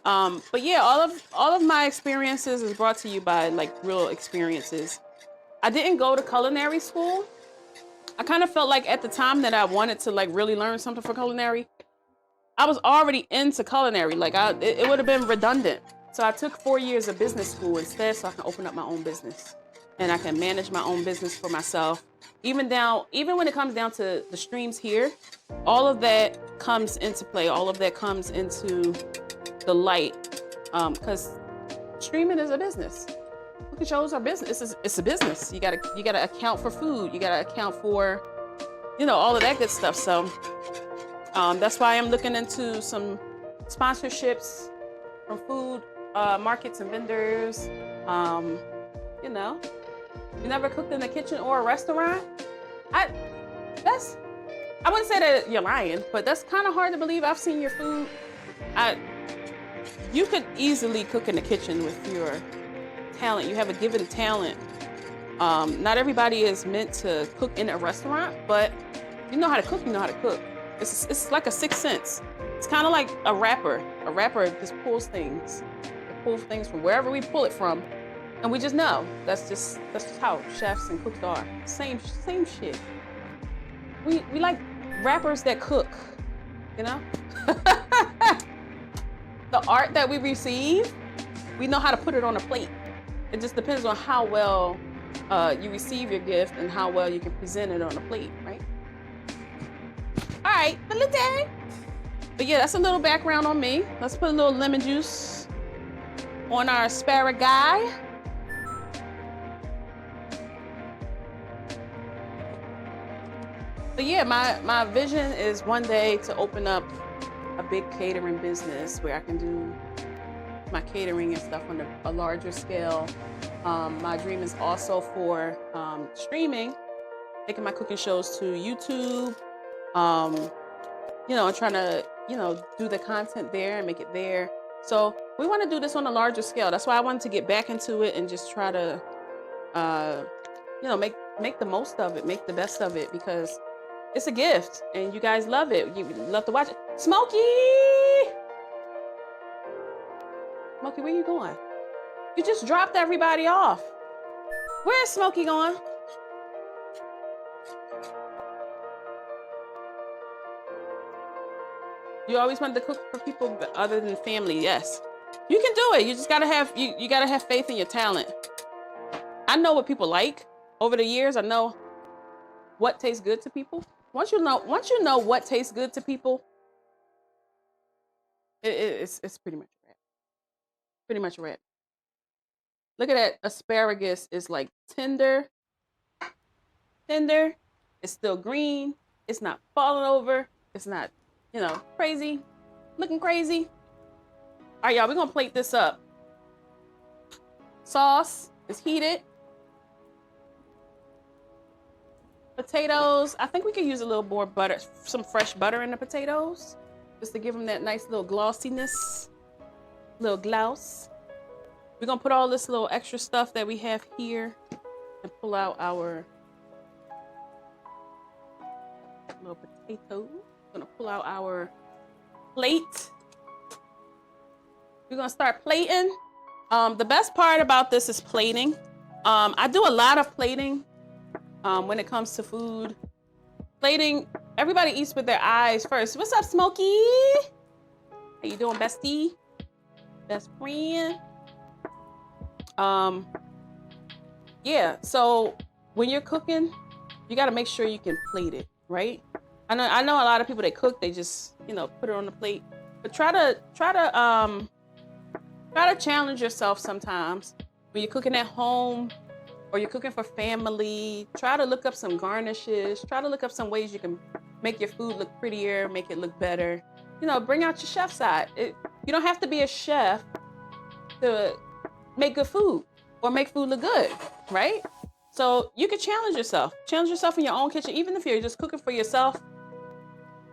But yeah, all of my experiences is brought to you by like real experiences. I didn't go to culinary school. I kind of felt like at the time that I wanted to like really learn something for culinary, I was already into culinary. Like it would have been redundant. So I took 4 years of business school instead so I can open up my own business. And I can manage my own business for myself. Even when it comes down to the streams here, all of that comes into play. All of that comes into the light. Because streaming is a business. Cooking shows are business. It's a business. You gotta account for food. You gotta account for, you know, all of that good stuff. So that's why I'm looking into some sponsorships from food markets and vendors. You know, you never cooked in a kitchen or a restaurant? I wouldn't say that you're lying, but that's kind of hard to believe. I've seen your food. You could easily cook in the kitchen with your talent. You have a given talent. Not everybody is meant to cook in a restaurant, but you know how to cook, you know how to cook. It's like a sixth sense. It's kind of like a rapper. A rapper just pulls things. They pull things from wherever we pull it from. And we just know. That's just how chefs and cooks are. Same shit. We like rappers that cook, you know? The art that we receive, we know how to put it on a plate. It just depends on how well you receive your gift and how well you can present it on a plate, right? All right, Veloute. But yeah, that's a little background on me. Let's put a little lemon juice on our asparagus. But yeah, my vision is one day to open up a big catering business where I can do my catering and stuff on a larger scale. My dream is also for streaming, taking my cooking shows to YouTube, you know, and trying to, you know, do the content there and make it there. So we want to do this on a larger scale. That's why I wanted to get back into it and just try to, you know, make the most of it, make the best of it, because it's a gift and you guys love it. You love to watch it. Smokey! Smokey, where you going? You just dropped everybody off. Where's Smokey going? You always wanted to cook for people other than family. Yes, you can do it. You just gotta have you gotta have faith in your talent. I know what people like. Over the years, I know what tastes good to people. Once you know what tastes good to people, it's pretty much a wrap. Pretty much a wrap. Look at that asparagus. Is like tender. It's still green. It's not falling over. It's not you know, crazy, looking crazy. All right, y'all, we're gonna plate this up. Sauce is heated. Potatoes, I think we could use a little more butter, some fresh butter in the potatoes, just to give them that nice little glossiness, little gloss. We're gonna put all this little extra stuff that we have here and pull out our little potato. We're gonna pull out our plate. We're gonna start plating. The best part about this is plating. I do a lot of plating when it comes to food. Plating, everybody eats with their eyes first. What's up, Smokey? How you doing, bestie? Best friend? Yeah, so when you're cooking, you gotta make sure you can plate it, right? I know a lot of people that cook, they just, you know, put it on the plate. But try to challenge yourself sometimes when you're cooking at home or you're cooking for family. Try to look up some garnishes. Try to look up some ways you can make your food look prettier, make it look better. You know, bring out your chef side. You don't have to be a chef to make good food or make food look good, right? So you can challenge yourself. Challenge yourself in your own kitchen, even if you're just cooking for yourself.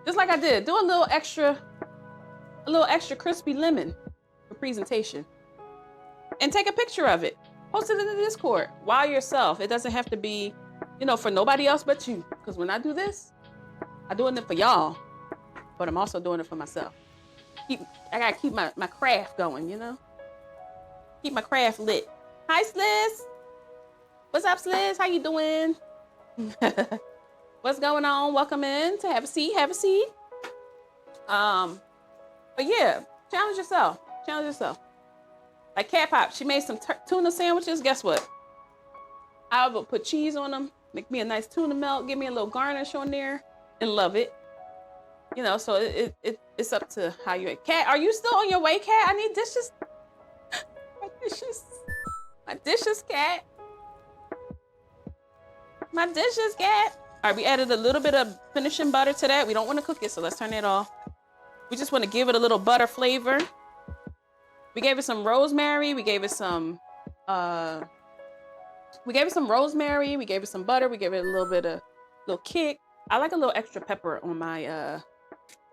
Just like I did, do a little extra crispy lemon for presentation. And take a picture of it. Post it in the Discord while yourself. It doesn't have to be, you know, for nobody else but you. Because when I do this, I'm doing it for y'all, but I'm also doing it for myself. I gotta keep my craft going, you know? Keep my craft lit. Hi, Sliz. What's up, Sliz? How you doing? What's going on? Welcome in to have a seat. Have a seat. But yeah, challenge yourself. Challenge yourself. Like Cat Pop, she made some tuna sandwiches. Guess what? I will put cheese on them, make me a nice tuna melt, give me a little garnish on there, and love it. You know, so it's up to how you. Cat, are you still on your way, Cat? I need dishes. My dishes, Cat. My dishes, Cat. All right, we added a little bit of finishing butter to that. We don't want to cook it, so let's turn it off. We just want to give it a little butter flavor. We gave it some rosemary. We gave it some rosemary. We gave it some butter. We gave it a little kick. I like a little extra pepper on my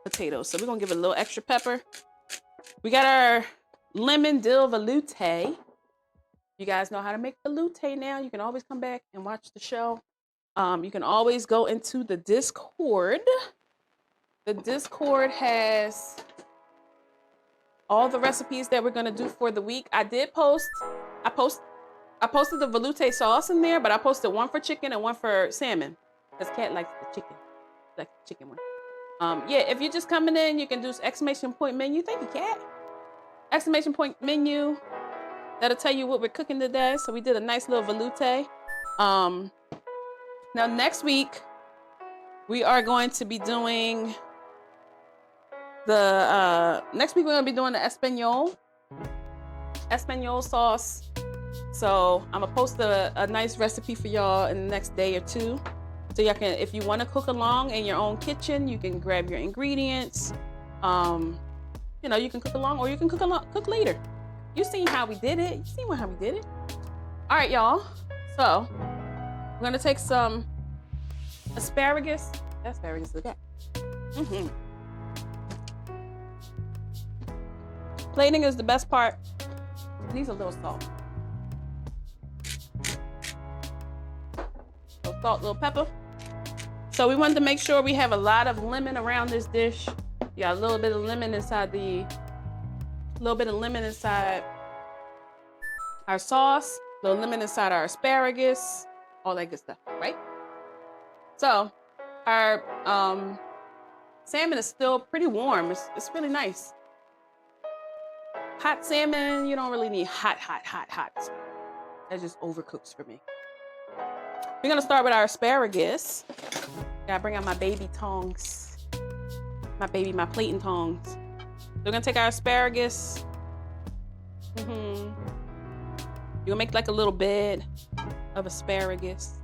potatoes, so we're gonna give it a little extra pepper. We got our lemon dill veloute. You guys know how to make veloute now. You can always come back and watch the show. You can always go into the Discord. The Discord has all the recipes that we're gonna do for the week. I posted the veloute sauce in there, but I posted one for chicken and one for salmon. Because Cat likes the chicken. Like the chicken one. Yeah, if you're just coming in, you can do exclamation point menu. Thank you, Cat. Exclamation point menu. That'll tell you what we're cooking today. So we did a nice little veloute. Now next week, we are going to be doing the Espanol sauce. So I'm gonna post a nice recipe for y'all in the next day or two. So y'all can, if you want to cook along in your own kitchen, you can grab your ingredients. You know, you can cook along, or you can cook later. You seen how we did it. You seen how we did it. All right, y'all. So we're gonna take some asparagus. Asparagus, look at. Plating is the best part. It needs a little salt. Little salt, little pepper. So we wanted to make sure we have a lot of lemon around this dish. You got a little bit of lemon inside our sauce, a little lemon inside our asparagus, all that good stuff, right? So our salmon is still pretty warm. It's really nice. Hot salmon, you don't really need hot. That just overcooks for me. We're gonna start with our asparagus. Gotta bring out my baby tongs. My plating tongs. So we're gonna take our asparagus. You're gonna make like a little bed of asparagus.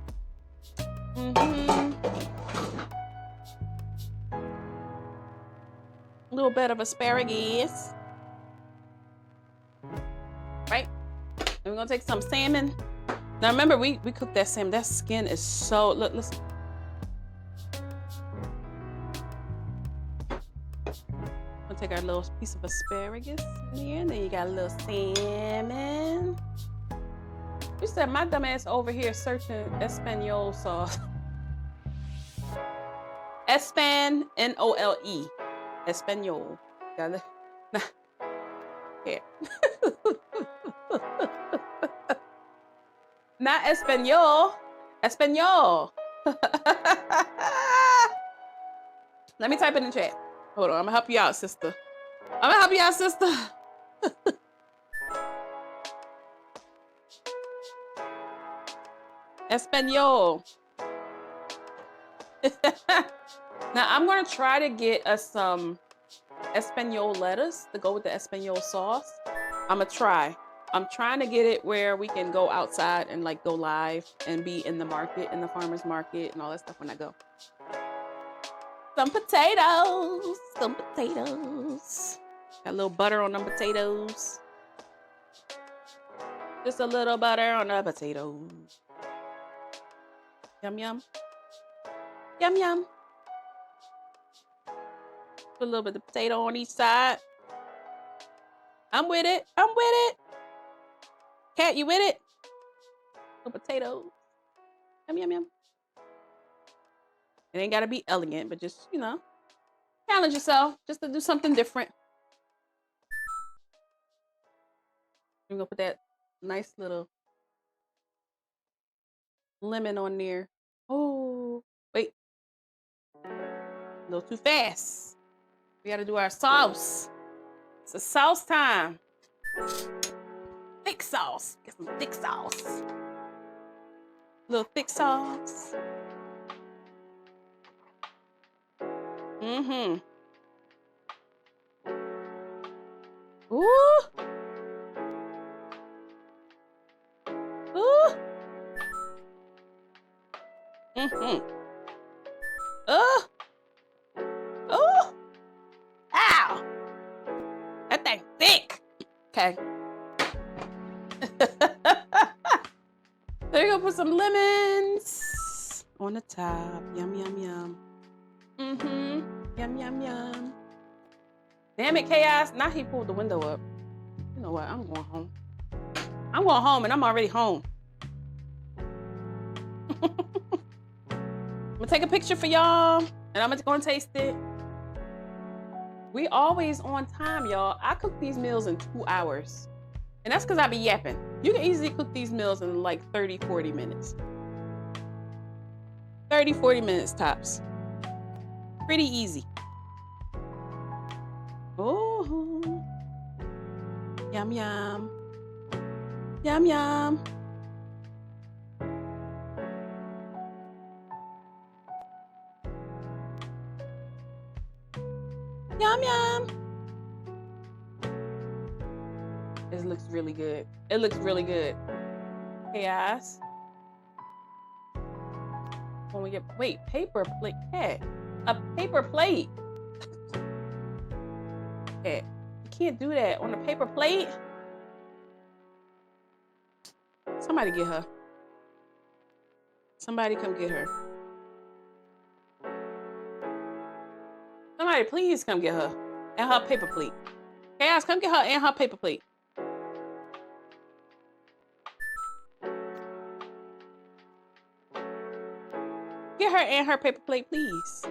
A little bit of asparagus. Right? And we're gonna take some salmon. Now remember, we cooked that salmon. That skin is so, look, listen. We'll take our little piece of asparagus in here, and then you got a little salmon. You said my dumb ass over here searching Espanol sauce. N-O-L-E. Espanol. Got it? Here. Not Espanol. Espanol. Let me type it in the chat. Hold on, I'm gonna help you out, sister. I'm gonna help you out, sister. Espanol. Now I'm gonna try to get us some Espanol lettuce to go with the Espanol sauce. I'm trying to get it where we can go outside and like go live and be in the market, in the farmer's market and all that stuff when I go. Some potatoes. Got a little butter on them potatoes. Just a little butter on the potatoes. Yum, yum. Yum, yum. Put a little bit of potato on each side. I'm with it. Cat, you with it? Little potato. Yum, yum, yum. It ain't gotta be elegant, but just, you know, challenge yourself just to do something different. I'm gonna put that nice little lemon on there. Oh, wait. A little too fast. We gotta do our sauce. It's a sauce time. Thick sauce. Get some thick sauce. A little thick sauce. Mm-hmm. Ooh. Ooh. Mm-hmm. Oh. Oh. Ow. That thing thick. Okay. There you go. Put some lemons on the top. Yum, yum, yum. Mm-hmm. Yum, yum, yum. Damn it, Chaos. Now he pulled the window up. You know what? I'm going home. I'm going home and I'm already home. I'm gonna take a picture for y'all and I'm just gonna taste it. We always on time, y'all. I cook these meals in 2 hours. And that's because I be yapping. You can easily cook these meals in like 30, 40 minutes. 30, 40 minutes tops. Pretty easy. Oh, yum, yum. Yum, yum. Yum, yum. It looks really good. It looks really good. Chaos. When we get, wait, paper plate, cat. A paper plate. Cat. You can't do that on a paper plate. Somebody get her. Somebody come get her. Somebody please come get her and her paper plate. Chaos, come get her and her paper plate. Get her and her paper plate, please.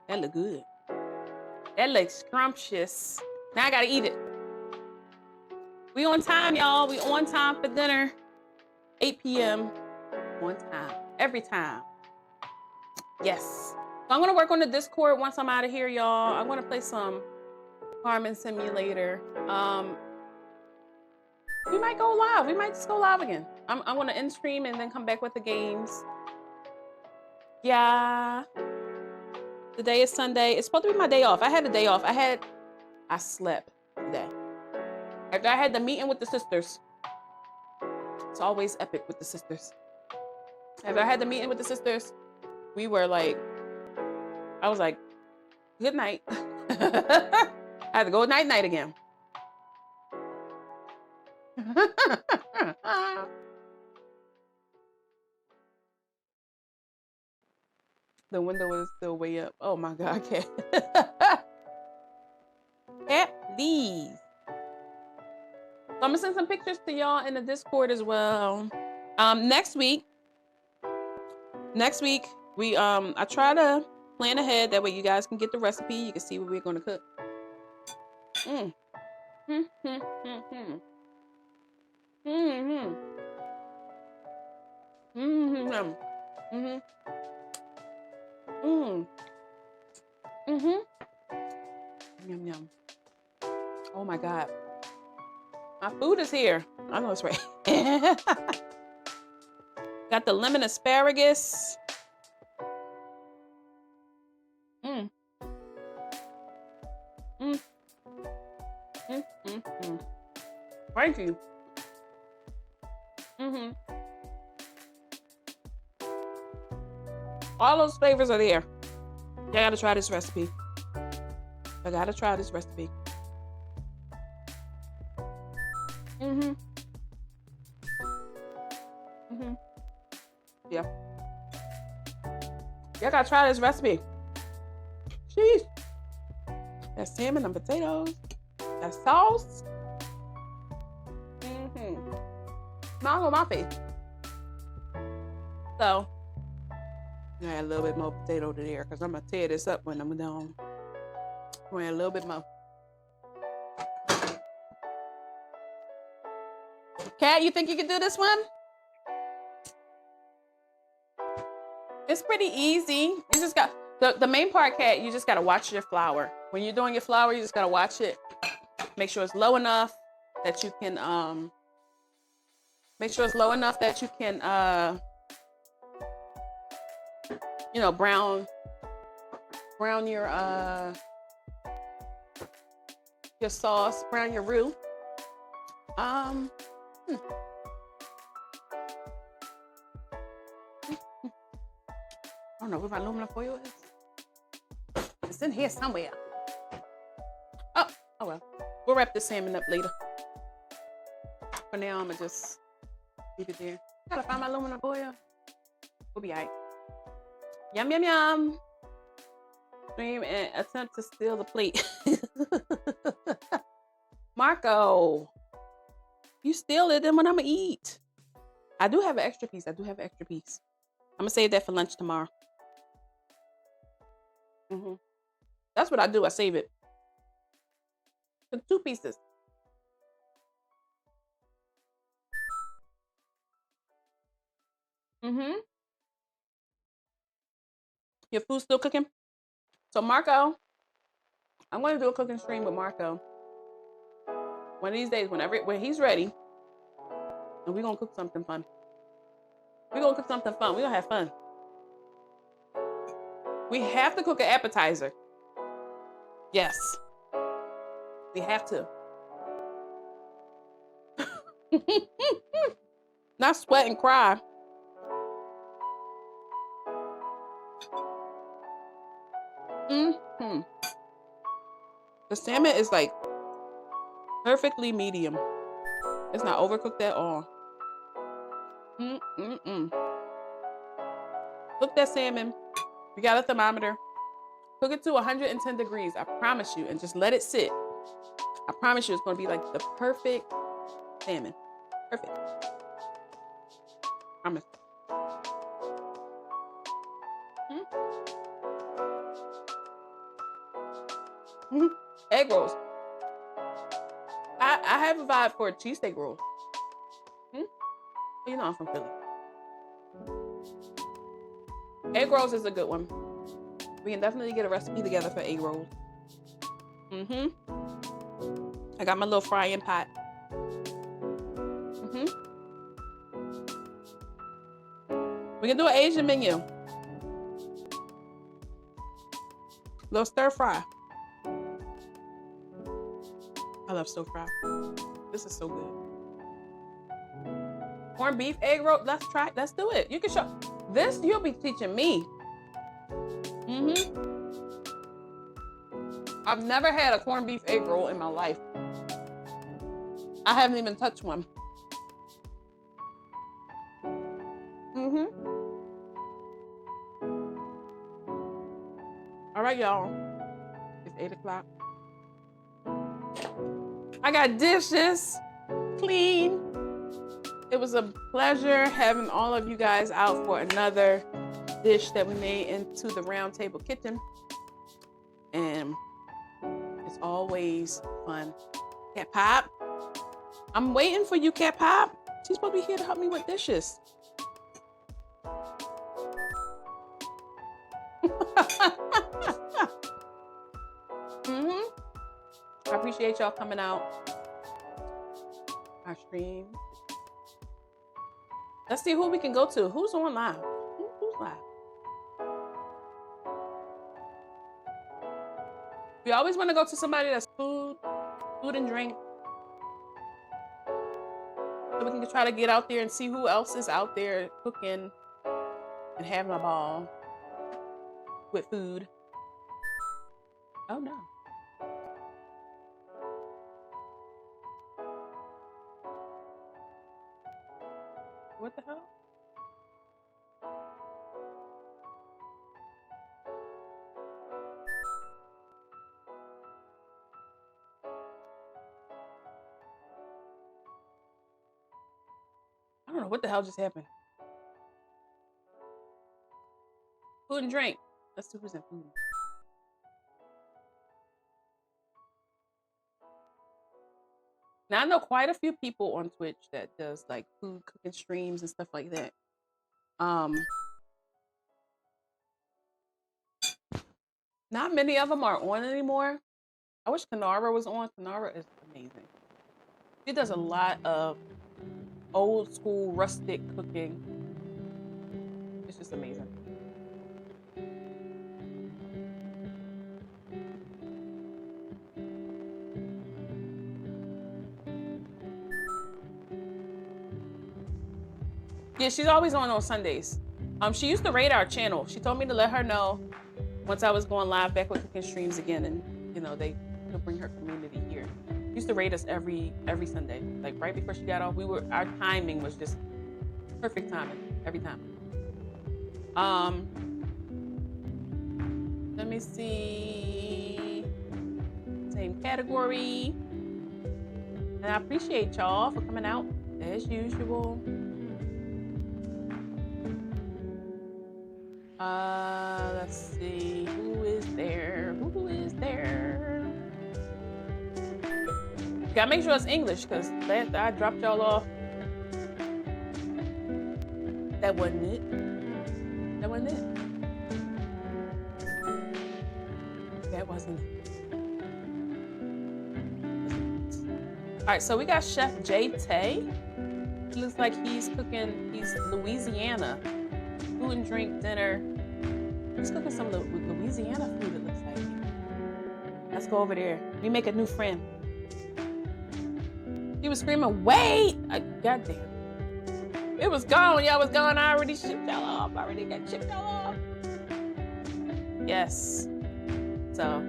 That look good. That looks scrumptious. Now I gotta eat it. We on time, y'all. We on time for dinner. 8 p.m. On time. Every time. Yes. So I'm gonna work on the Discord once I'm out of here, y'all. I'm gonna play some Farming Simulator. We might go live. We might just go live again. I'm gonna end stream and then come back with the games. Yeah. Today is Sunday. It's supposed to be my day off. I had a day off. I slept today. After I had the meeting with the sisters. It's always epic with the sisters. After I had the meeting with the sisters, we were like, I was like, Good night. I have to go night night again. The window is still way up. Oh my God, cat. Cat, please. So I'm gonna send some pictures to y'all in the Discord as well. Next week, we I try to plan ahead, that way you guys can get the recipe, you can see what we're gonna cook. Yum yum. Oh my God, my food is here. I know it's right. Got the lemon asparagus. Thank you. All those flavors are there. You gotta try this recipe. I gotta try this recipe. Yeah. Y'all gotta try this recipe. Jeez. That salmon and potatoes. That sauce. Smile on my face. So, I add a little bit more potato to there because I'm gonna tear this up when I'm done. I'm gonna add a little bit more. Kat, you think you can do this one? It's pretty easy. You just got the main part, Kat. You just gotta watch your flour. When you're doing your flour, you just gotta watch it. Make sure it's low enough that you can you know, brown your sauce, brown your roux. I don't know where my aluminum foil is. It's in here somewhere. Oh well. We'll wrap this salmon up later. For now, I'm gonna just leave it there. Gotta find my aluminum foil. We'll be alright. Yum yum yum. Stream and attempt to steal the plate. Marco, you steal it, then when I'm gonna eat? I do have an extra piece. I'm gonna save that for lunch tomorrow. That's what I do. I save it. 2 pieces. Your food's still cooking? So Marco, I'm gonna do a cooking stream with Marco. One of these days, when he's ready, and we're gonna cook something fun. We're gonna have fun. We have to cook an appetizer. Yes. We have to. Not sweat and cry. The salmon is like perfectly medium. It's not overcooked at all. Cook that salmon. We got a thermometer. Cook it to 110 degrees. I promise you. And just let it sit. I promise you it's going to be like the perfect salmon. Perfect. Promise. Egg rolls. I have a vibe for a cheesesteak roll. You know I'm from Philly. Egg rolls is a good one. We can definitely get a recipe together for egg rolls. I got my little frying pot. We can do an Asian menu. Little stir fry. I love stir fry. This is so good. Corned beef egg roll. Let's try it. Let's do it. You can show this. You'll be teaching me. I've never had a corned beef egg roll in my life. I haven't even touched one. All right, y'all. It's 8 o'clock. I got dishes clean. It was a pleasure having all of you guys out for another dish that we made into the round table kitchen. And it's always fun. Cat Pop, I'm waiting for you, Cat Pop. She's supposed to be here to help me with dishes. I appreciate y'all coming out our stream. Let's see who we can go to. Who's on live? Who's live? We always want to go to somebody that's food and drink. So we can try to get out there and see who else is out there cooking and having a ball with food. Oh no. What the hell? I don't know what the hell just happened. Food and drink. Let's see who's in food. Now I know quite a few people on Twitch that does like food cooking streams and stuff like that. Not many of them are on anymore. I wish Kanara was on. Kanara is amazing. She does a lot of old school rustic cooking. It's just amazing. Yeah, she's always on Sundays. She used to raid our channel. She told me to let her know once I was going live back with cooking streams again, and you know they could bring her community here. She used to raid us every Sunday. Like right before she got off, our timing was just perfect timing every time. Let me see. Same category. And I appreciate y'all for coming out as usual. Let's see, who is there? Who is there? Gotta make sure it's English, because I dropped y'all off. That wasn't it. That wasn't it. That wasn't it. All right, so we got Chef Jay Tay. He looks like he's cooking, he's Louisiana. Food and drink dinner. He's cooking some Louisiana food, it looks like. Let's go over there. We make a new friend. He was screaming, wait! Goddamn. It was gone. Y'all was gone. I already shipped y'all off. I already got shipped y'all off. Yes. So,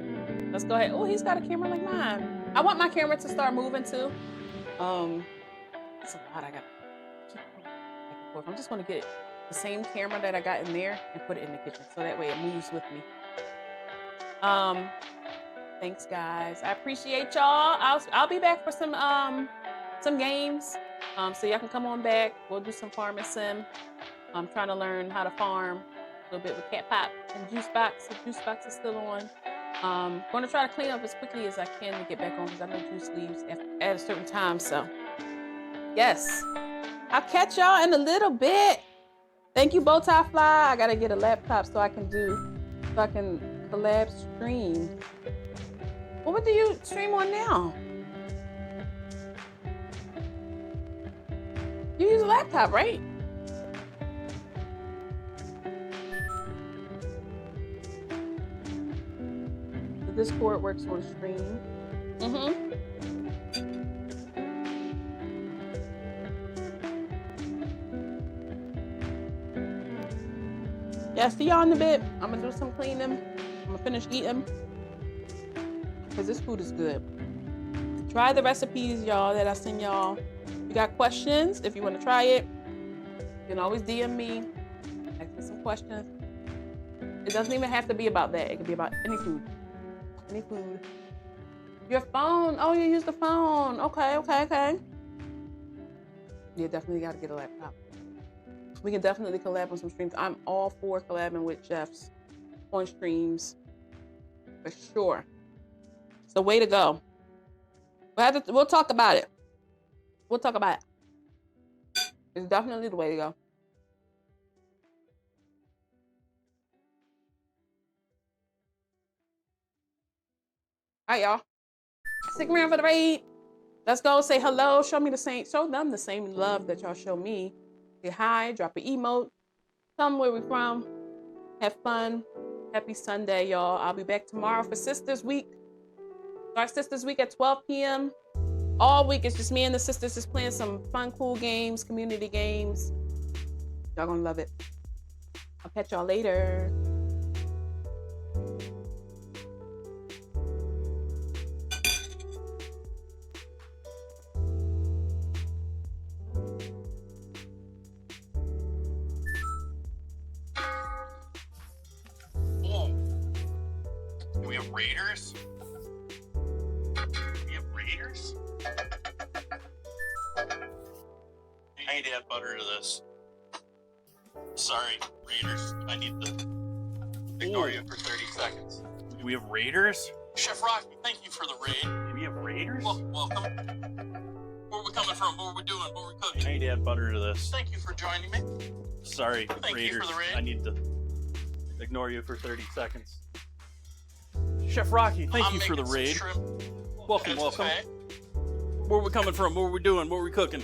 let's go ahead. Oh, he's got a camera like mine. I want my camera to start moving too. That's a lot I got. I'm just gonna get the same camera that I got in there and put it in the kitchen, so that way it moves with me. Thanks guys, I appreciate y'all. I'll be back for some games, so y'all can come on back. We'll do some farming sim. I'm trying to learn how to farm a little bit with Cat Pop and Juice Box. If Juice Box is still on, going to try to clean up as quickly as I can to get back on, because I know Juice leaves at a certain time. So yes, I'll catch y'all in a little bit. Thank you, Bowtie Fly. I gotta get a laptop so I can collab stream. What do you stream on now? You use a laptop, right? The Discord works on stream. Yeah, see y'all in a bit. I'm gonna do some cleaning. I'm gonna finish eating. because this food is good. Try the recipes, y'all, that I send y'all. If you got questions, if you want to try it, you can always DM me, ask me some questions. It doesn't even have to be about that. It could be about any food. Any food. Your phone. Oh, you use the phone. Okay. You definitely got to get a laptop. We can definitely collab on some streams. I'm all for collabing with chefs on streams. For sure. It's the way to go. We'll talk about it. We'll talk about it. It's definitely the way to go. All right, y'all. Stick around for the raid. Let's go say hello. Show them the same love that y'all show me. Say hi, drop an emote. Tell them where we're from. Have fun. Happy Sunday, y'all. I'll be back tomorrow for Sisters Week. Start Sisters Week at 12 p.m. All week, it's just me and the sisters just playing some fun, cool games, community games. Y'all gonna love it. I'll catch y'all later. Do we have Raiders? We have Raiders? I need to add butter to this. Sorry, Raiders. I need to ignore you for 30 seconds. Do we have Raiders? Chef Rocky, thank you for the raid. Do we have Raiders? Welcome. Where are we coming from? What are we doing? What are we cooking? I need to add butter to this. Thank you for joining me. Sorry, thank Raiders. You for the raid. I need to ignore you for 30 seconds. Chef Rocky, thank you for the raid. Welcome. Where are we coming from? What are we doing? What are we cooking?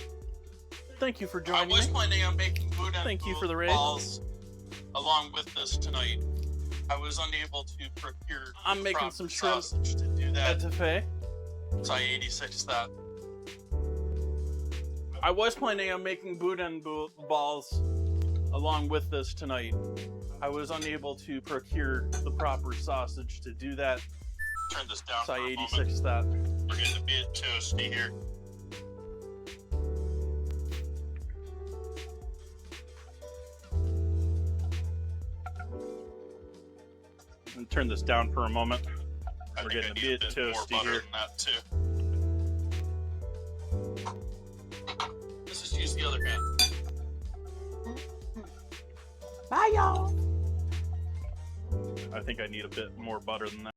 Thank you for joining me. I was planning on making food and thank you for the raid. Balls along with this tonight. I was unable to procure I'm making some shrimp sausage to do that. Etouffee. So I 86 that. I was planning on making boudin balls along with this tonight. I was unable to procure the proper sausage to do that. Turn this down so for I 86 that. We're getting a bit toasty here. And turn this down for a moment. We're getting a bit toasty here. That too. Let's just use the other pan. Bye, y'all. I think I need a bit more butter than that.